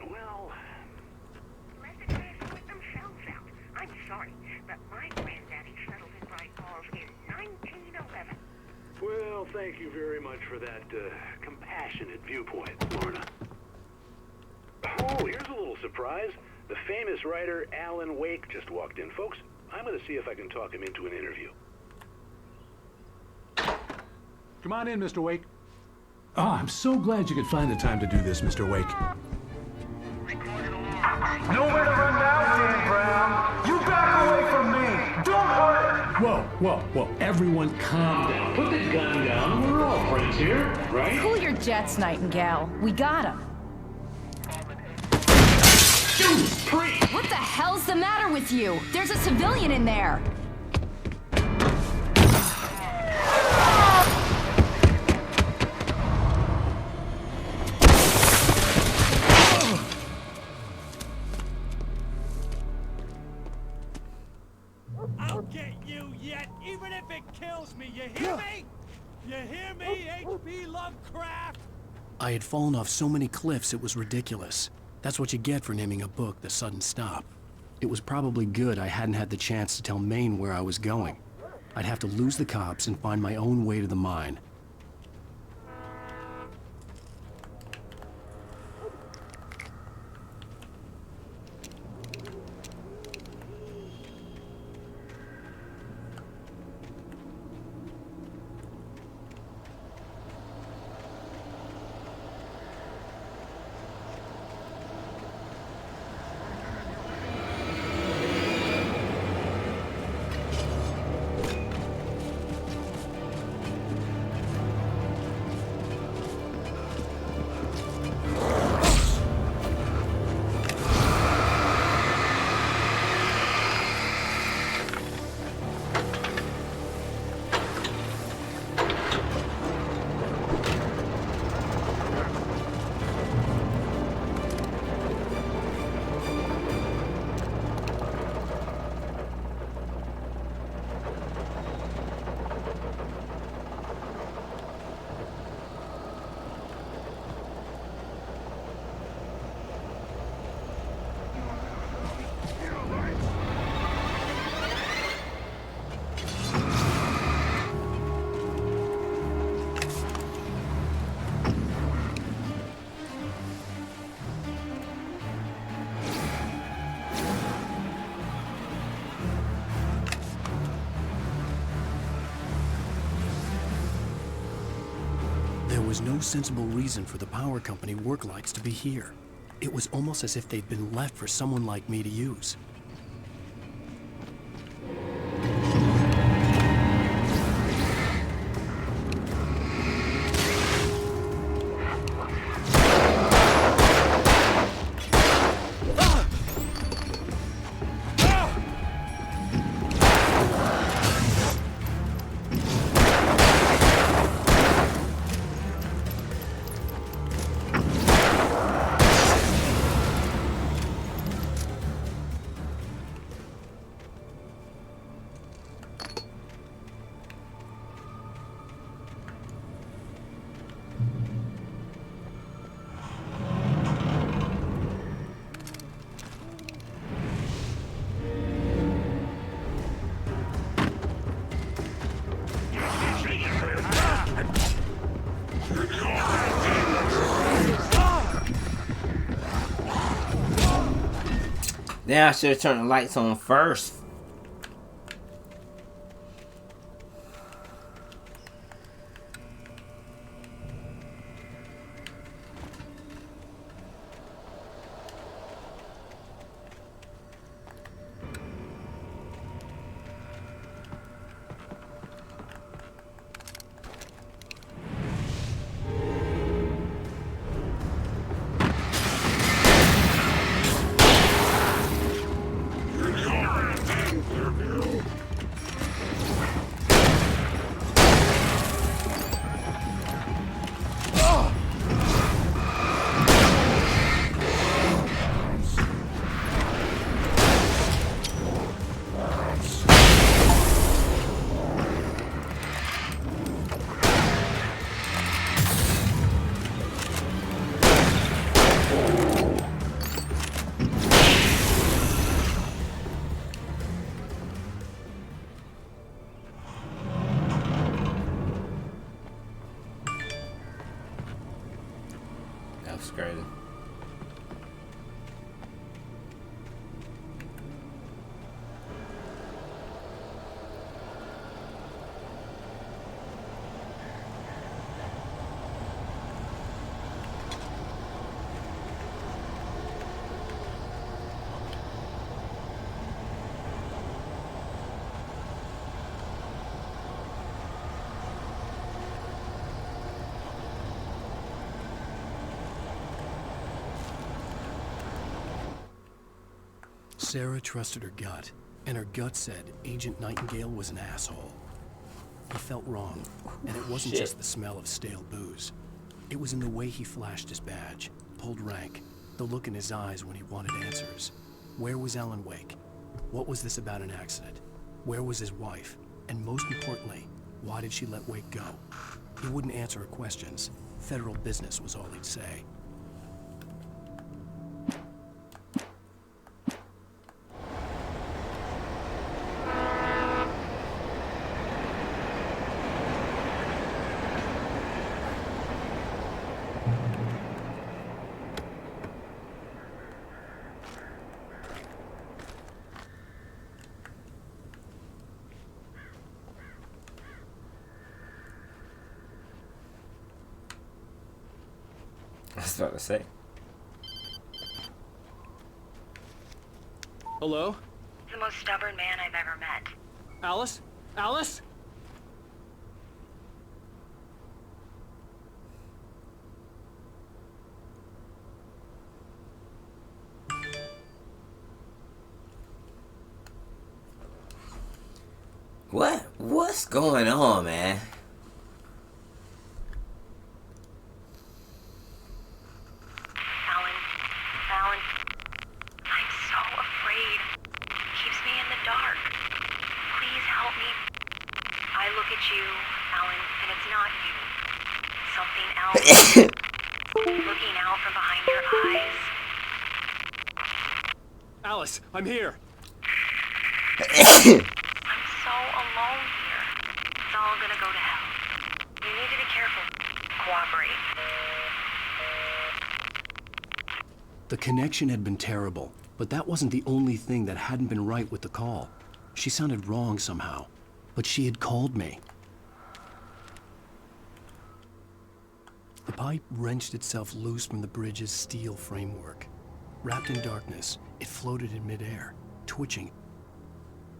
Well, Let the guys sort themselves out. I'm sorry, but my granddaddy settled in Bright Falls in 1911. well, thank you very much for that compassionate viewpoint, Lorna. Oh, here's a little surprise. The famous writer Alan Wake just walked in. Folks, I'm going to see if I can talk him into an interview. Come on in, Mr. Wake. Oh, I'm so glad you could find the time to do this, Mr. Wake. Nowhere to run now, Dan Brown. You back away from me. Don't hurt it. Whoa. Everyone calm down. Put the gun down. We're all friends here, right? Cool your jets, Nightingale. We got him. What the hell's the matter with you? There's a civilian in there. I'll get you yet, even if it kills me. You hear me? You hear me, H.P. Lovecraft? I had fallen off so many cliffs it was ridiculous. That's what you get for naming a book The Sudden Stop. It was probably good I hadn't had the chance to tell Maine where I was going. I'd have to lose the cops and find my own way to the mine. There was no sensible reason for the power company work lights to be here. It was almost as if they'd been left for someone like me to use. Now I should have turned the lights on first. Sarah trusted her gut, and her gut said Agent Nightingale was an asshole. He felt wrong, and it wasn't Shit. just the smell of stale booze. It was in the way he flashed his badge, pulled rank, the look in his eyes when he wanted answers. Where was Alan Wake? What was this about an accident? Where was his wife? And most importantly, why did she let Wake go? He wouldn't answer her questions. Federal business was all he'd say. I was about to say. Hello? The most stubborn man I've ever met. Alice? Alice? What's going on, man? Alan, I'm so afraid. It keeps me in the dark. Please help me. I look at you, Alan, and it's not you. It's something else. Looking out from behind your eyes. Alice, I'm here. I'm so alone here. It's all gonna go to hell. You need to be careful. Cooperate. The connection had been terrible, but that wasn't the only thing that hadn't been right with the call. She sounded wrong somehow, but she had called me. The pipe wrenched itself loose from the bridge's steel framework. Wrapped in darkness, it floated in midair, twitching.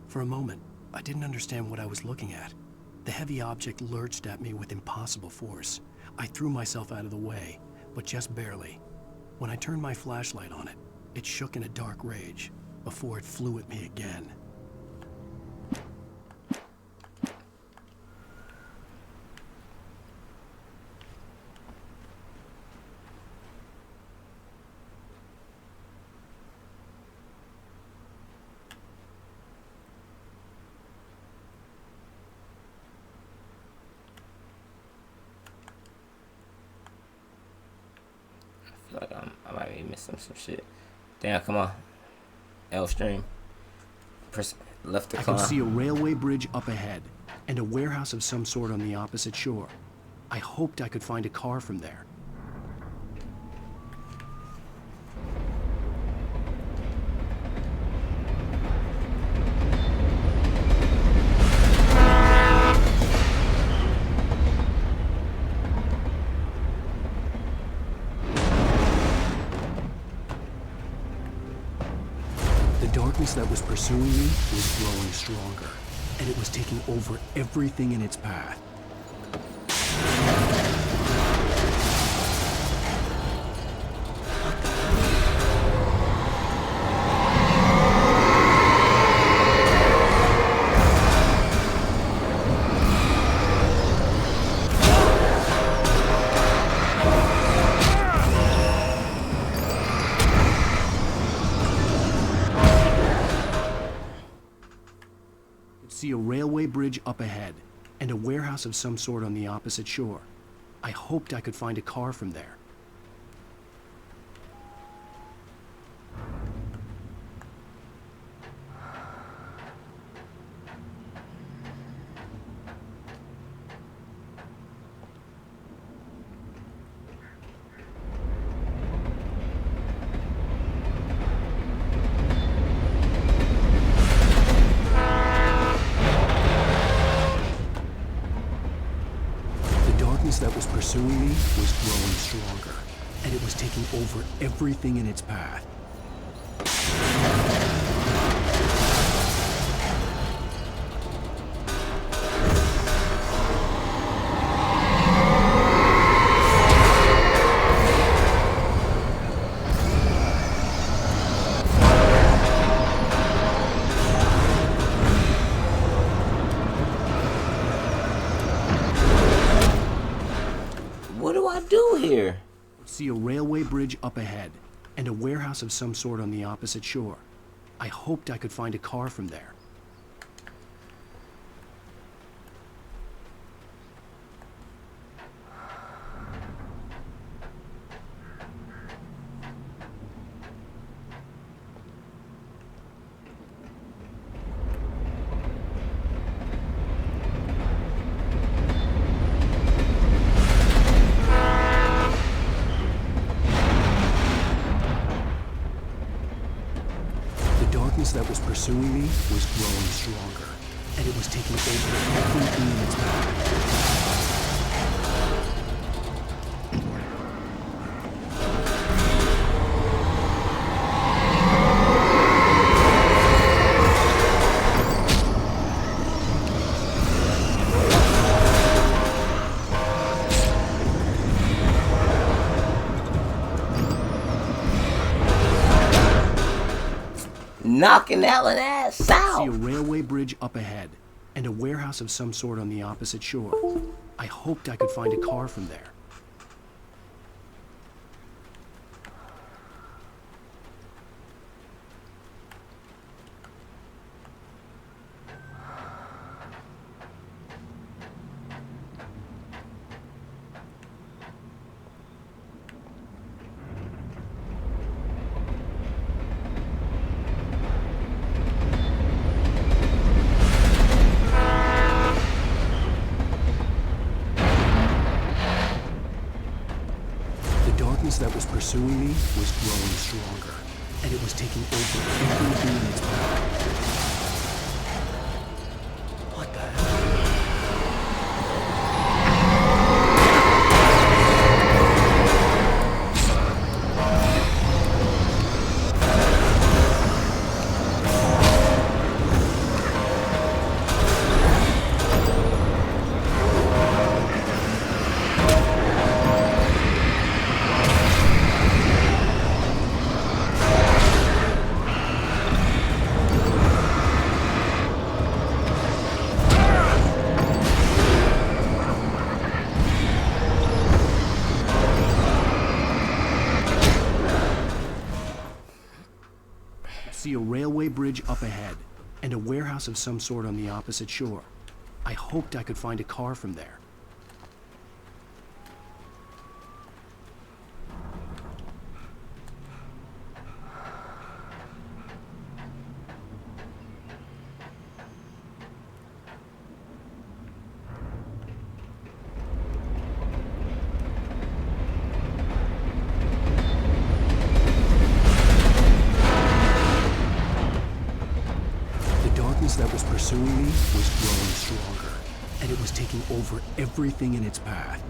For a moment, I didn't understand what I was looking at. The heavy object lurched at me with impossible force. I threw myself out of the way, but just barely. When I turned my flashlight on it, it shook in a dark rage before it flew at me again. I feel like I might be missing some shit. Damn, come on. L stream. Press left to I climb. could see a railway bridge up ahead and a warehouse of some sort on the opposite shore. I hoped I could find a car from there. The darkness that was pursuing me was growing stronger, and it was taking over everything in its path. See a railway bridge up ahead and a warehouse of some sort on the opposite shore. I hoped I could find a car from there. That was pursuing me was growing stronger, and it was taking over everything in its path. bridge up ahead, and a warehouse of some sort on the opposite shore. I hoped I could find a car from there. That was pursuing me was growing stronger, and it was taking over everything in its path. Knocking Alan ass out. See a railway bridge up ahead, and a warehouse of some sort on the opposite shore. I hoped I could find a car from there. That was pursuing me was growing stronger, and it was taking over everything in its path. What the hell? See a railway bridge up ahead, and a warehouse of some sort on the opposite shore. I hoped I could find a car from there. That was pursuing me was growing stronger, and it was taking over everything in its path.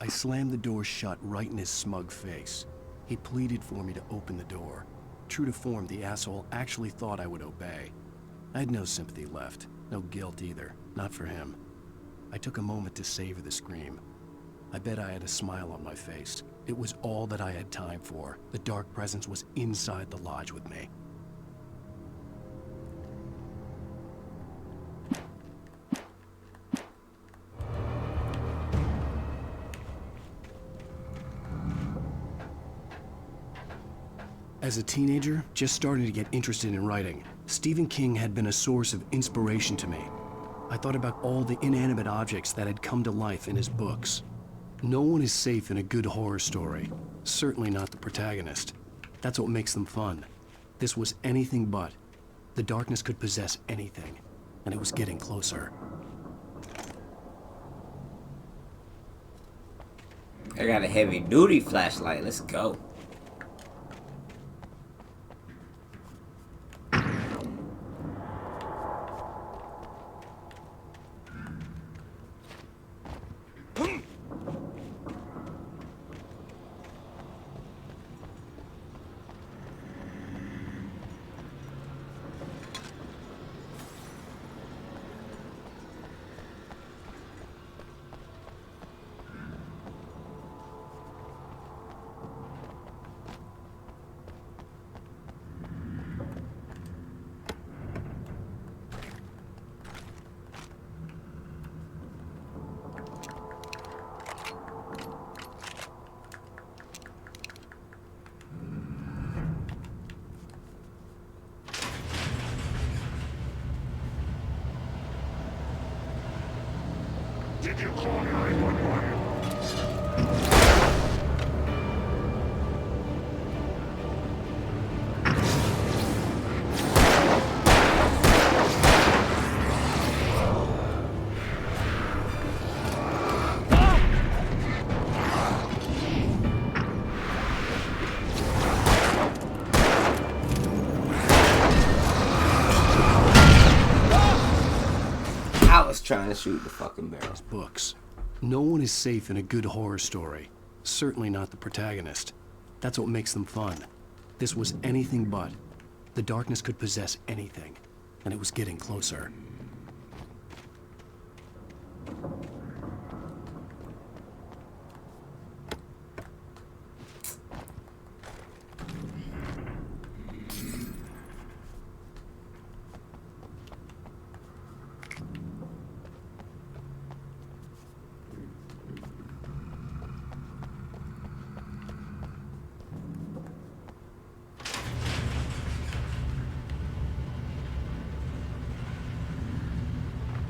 I slammed the door shut right in his smug face. He pleaded for me to open the door. True to form, the asshole actually thought I would obey. I had no sympathy left, no guilt either, not for him. I took a moment to savor the scream. I bet I had a smile on my face. It was all that I had time for. The dark presence was inside the lodge with me. As a teenager, just starting to get interested in writing, Stephen King had been a source of inspiration to me. I thought about all the inanimate objects that had come to life in his books. No one is safe in a good horror story. Certainly not the protagonist. That's what makes them fun. This was anything but. The darkness could possess anything, and it was getting closer. I got a heavy-duty flashlight. Let's go. Did you call 911? I was trying to shoot the fucking barrel. Books. No one is safe in a good horror story. Certainly not the protagonist. That's what makes them fun. This was anything but. The darkness could possess anything, and it was getting closer.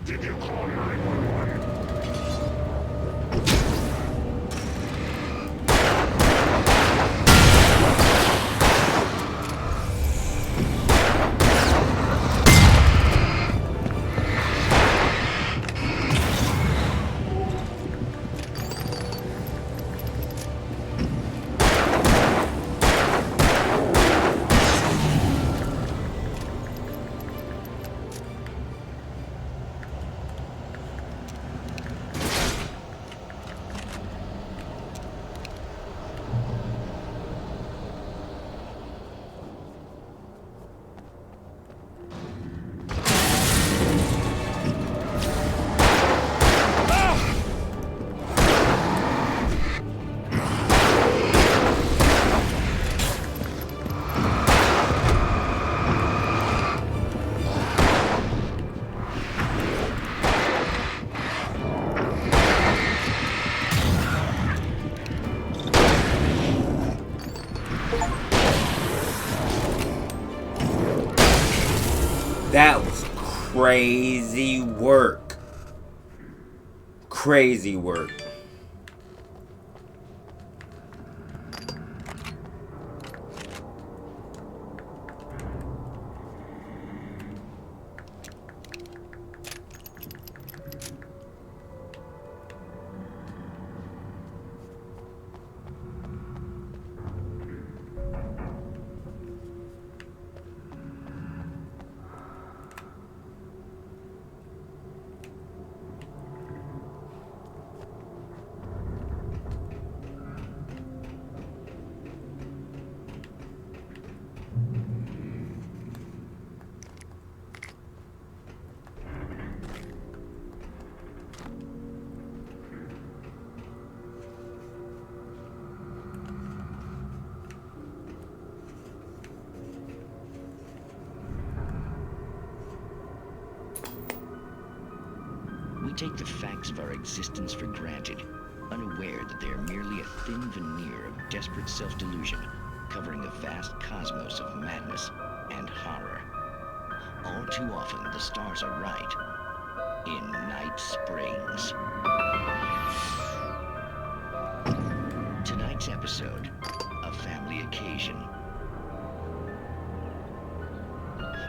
Did you call 911? That was crazy work. Crazy work. We take the facts of our existence for granted, unaware that they are merely a thin veneer of desperate self-delusion, covering a vast cosmos of madness and horror. All too often, the stars are right. In Night Springs. Tonight's episode, a family occasion.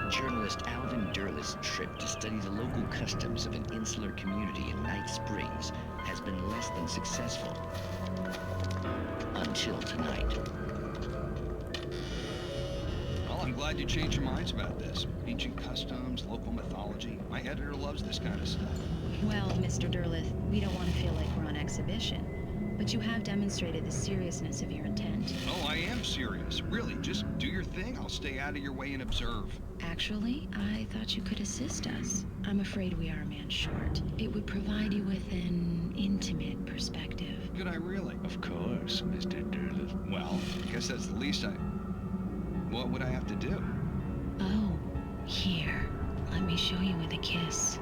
Journalist Alvin Derleth's trip to study the local customs of an insular community in Night Springs has been less than successful. Until tonight. Well, I'm glad you changed your minds about this. Ancient customs, local mythology. My editor loves this kind of stuff. Well, Mr. Derleth, we don't want to feel like we're on exhibition, but you have demonstrated the seriousness of your intent. Oh, I am serious. Really, just do your thing. I'll stay out of your way and observe. Actually, I thought you could assist us. I'm afraid we are a man short. It would provide you with an intimate perspective. Could I really? Of course, Mr. Derleth. Well, I guess that's the least I... What would I have to do? Oh, here. Let me show you with a kiss.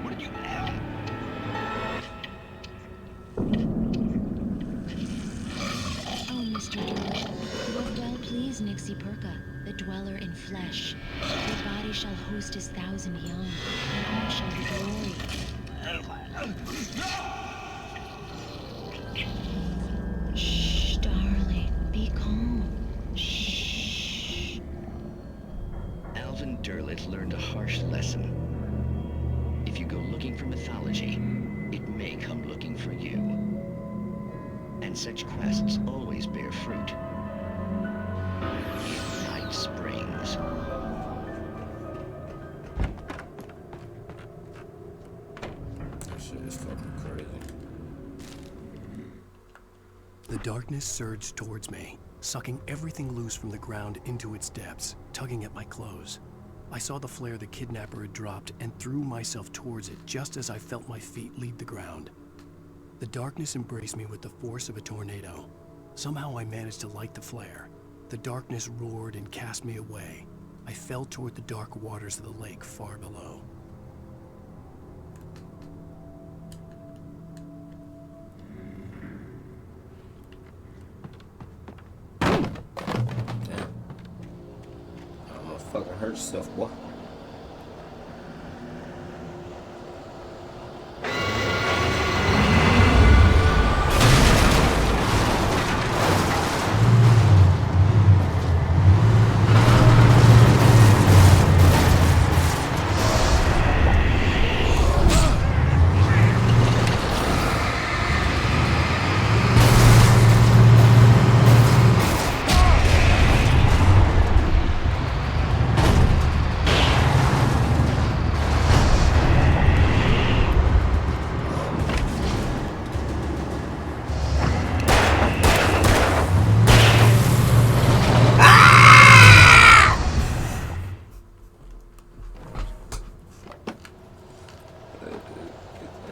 What did you have? Oh, Mr. Derleth, you have well pleased Nixie Perka, the dweller in flesh. Your body shall host his 1,000 young, and all shall be glory. Shh, darling, be calm. Shh. Alvin Derleth learned a harsh lesson. If you go looking for mythology, it may come looking for you. And such quests always bear fruit. In Night Springs. That shit is fucking crazy. The darkness surged towards me, sucking everything loose from the ground into its depths, tugging at my clothes. I saw the flare the kidnapper had dropped and threw myself towards it just as I felt my feet leave the ground. The darkness embraced me with the force of a tornado. Somehow I managed to light the flare. The darkness roared and cast me away. I fell toward the dark waters of the lake far below. Fucking hurt yourself, boy.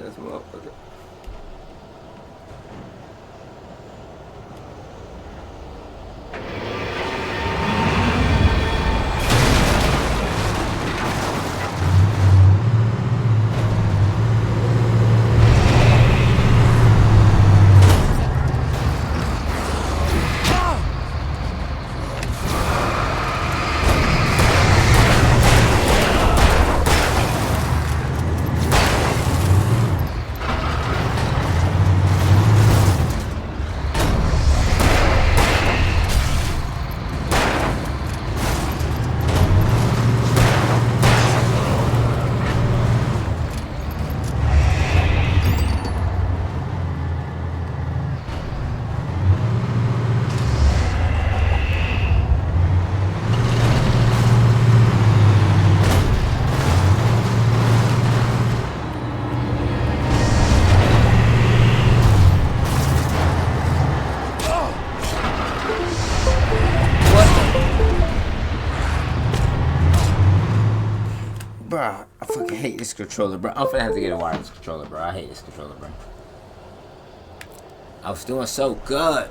This motherfucker. Bro, I fucking hate this controller, bro. I'm finna have to get a wireless controller, bro. I hate this controller, bro. I was doing so good.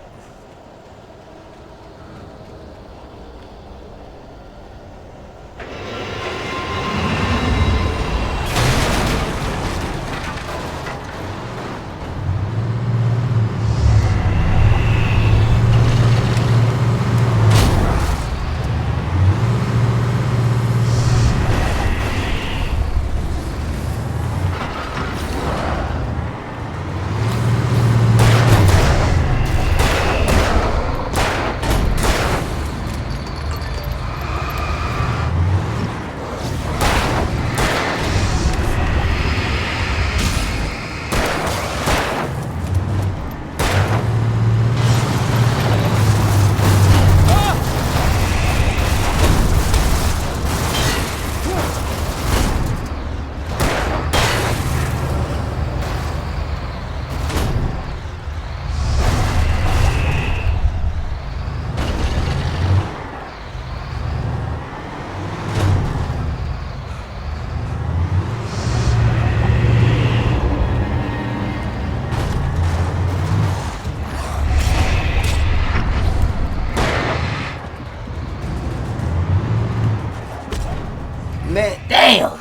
Man, damn.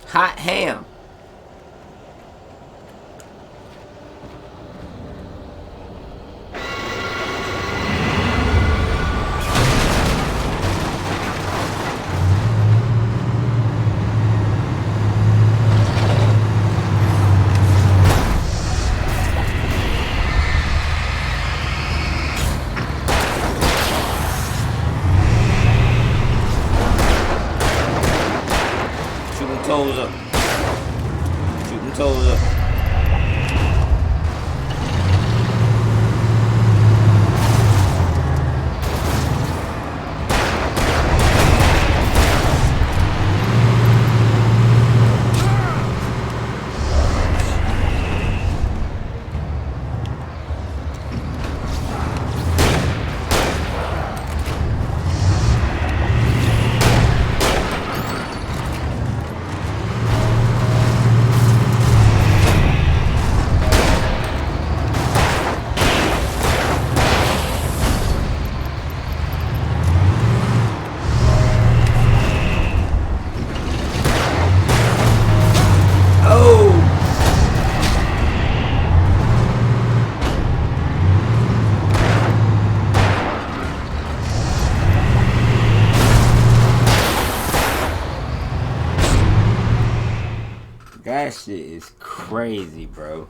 Hot ham. Toes up. Shooting toes up. That shit is crazy, bro.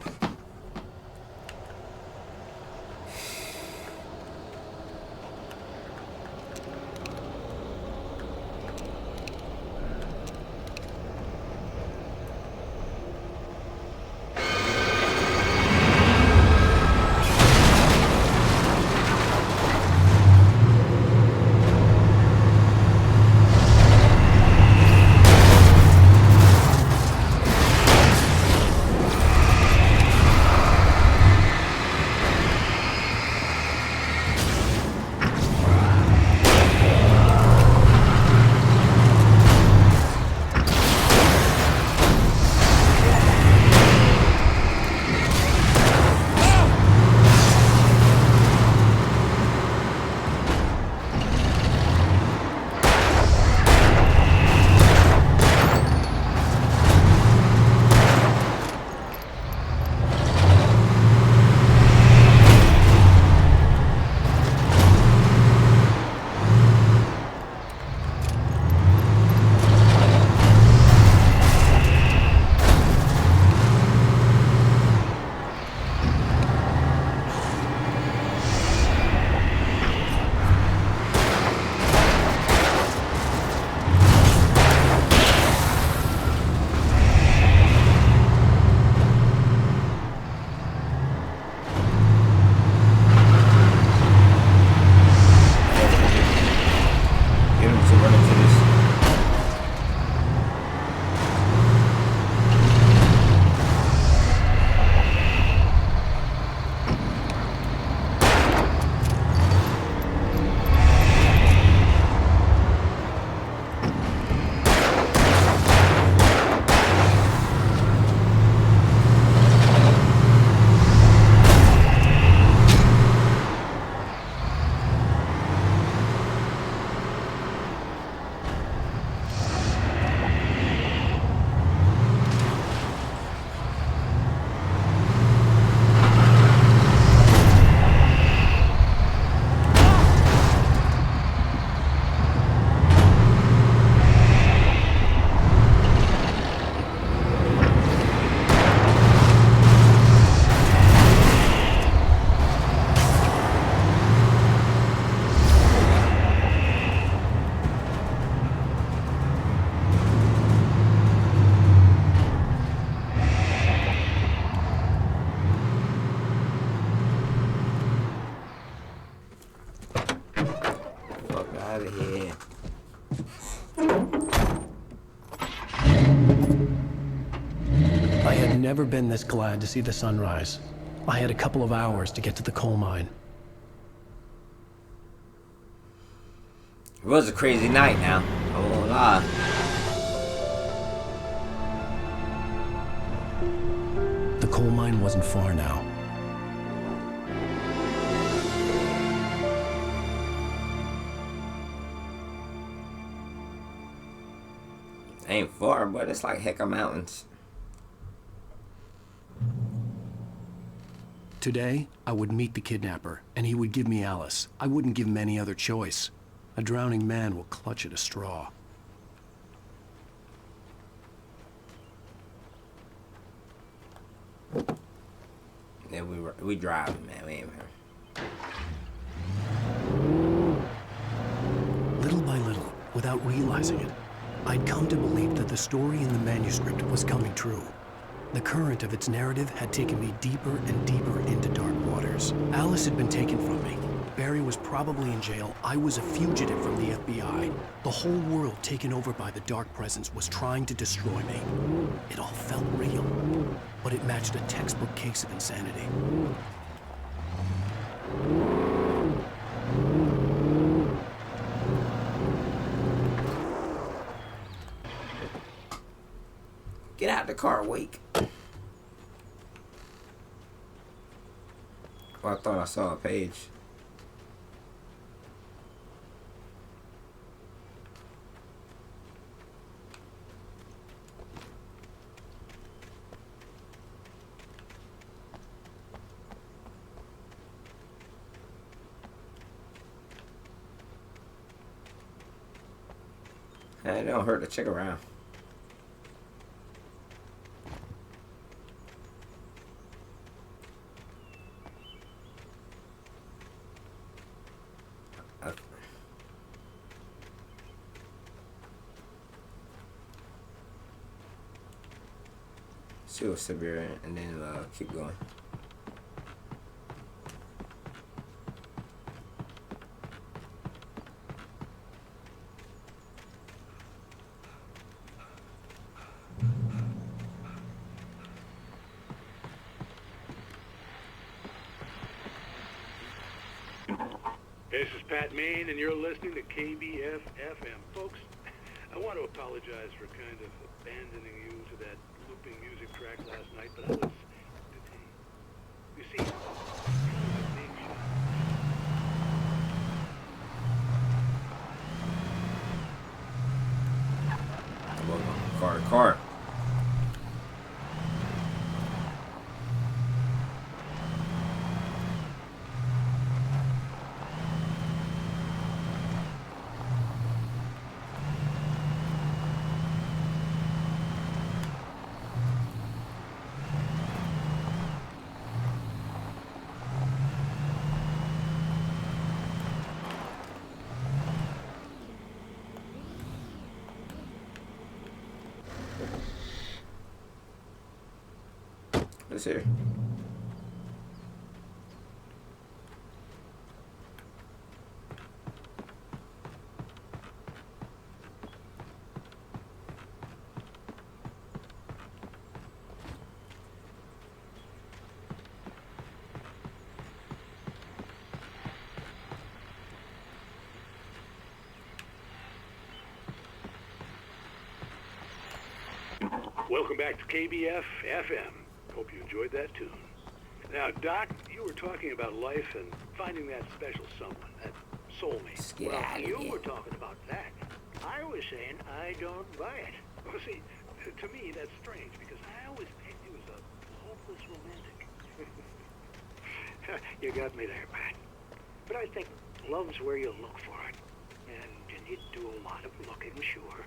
Out of here. I had never been this glad to see the sunrise. I had a couple of hours to get to the coal mine. It was a crazy night now. I won't lie. The coal mine wasn't far now. Ain't far, but it's like heck of mountains. Today, I would meet the kidnapper, and he would give me Alice. I wouldn't give him any other choice. A drowning man will clutch at a straw. Yeah, we driving, man. We ain't here. Little by little, without realizing it, I'd come to believe that the story in the manuscript was coming true. The current of its narrative had taken me deeper and deeper into dark waters. Alice had been taken from me. Barry was probably in jail. I was a fugitive from the FBI. The whole world taken over by the Dark Presence was trying to destroy me. It all felt real, but it matched a textbook case of insanity. Get out the car, Wake. Oh, I thought I saw a page. It don't hurt to check around. See what's severe and then keep going. This is Pat Main, and you're listening to KBF FM. Folks, I want to apologize for kind of abandoning you to that looping music track last night, but I was detained. You see, Car. What's here? welcome back to KBF FM. Hope you enjoyed that tune. Now, Doc, you were talking about life and finding that special someone, that soulmate. Yeah, You were talking about that. I was saying I don't buy it. Well, see, to me, that's strange, because I always picked you as a hopeless romantic. You got me there, Pat. But I think love's where you look for it. And you need to do a lot of looking, sure.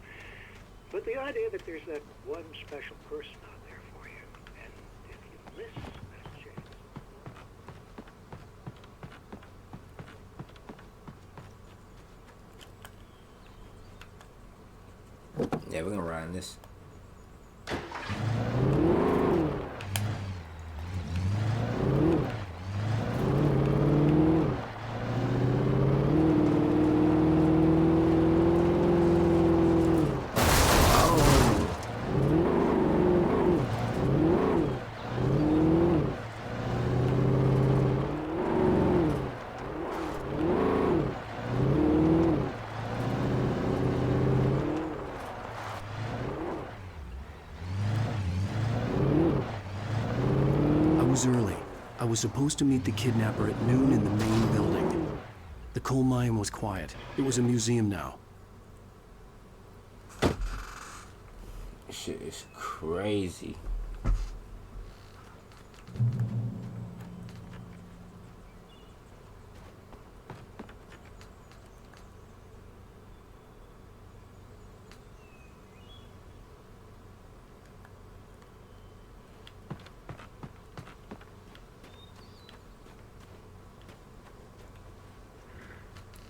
But the idea that there's that one special person out there for you, and if you miss that chance. Yeah, we're gonna ride in this. Early. I was supposed to meet the kidnapper at noon in the main building. The coal mine was quiet. It was a museum now. This shit is crazy.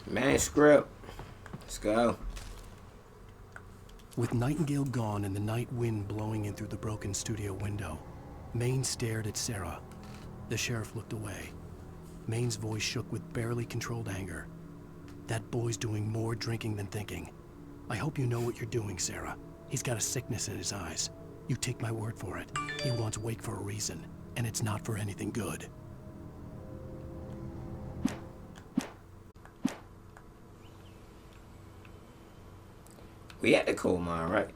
Manuscript. Let's go. With Nightingale gone and the night wind blowing in through the broken studio window, Maine stared at Sarah. The sheriff looked away. Maine's voice shook with barely controlled anger. That boy's doing more drinking than thinking. I hope you know what you're doing, Sarah. He's got a sickness in his eyes. You take my word for it. He wants Wake for a reason, and it's not for anything good. We at the coal mine, right?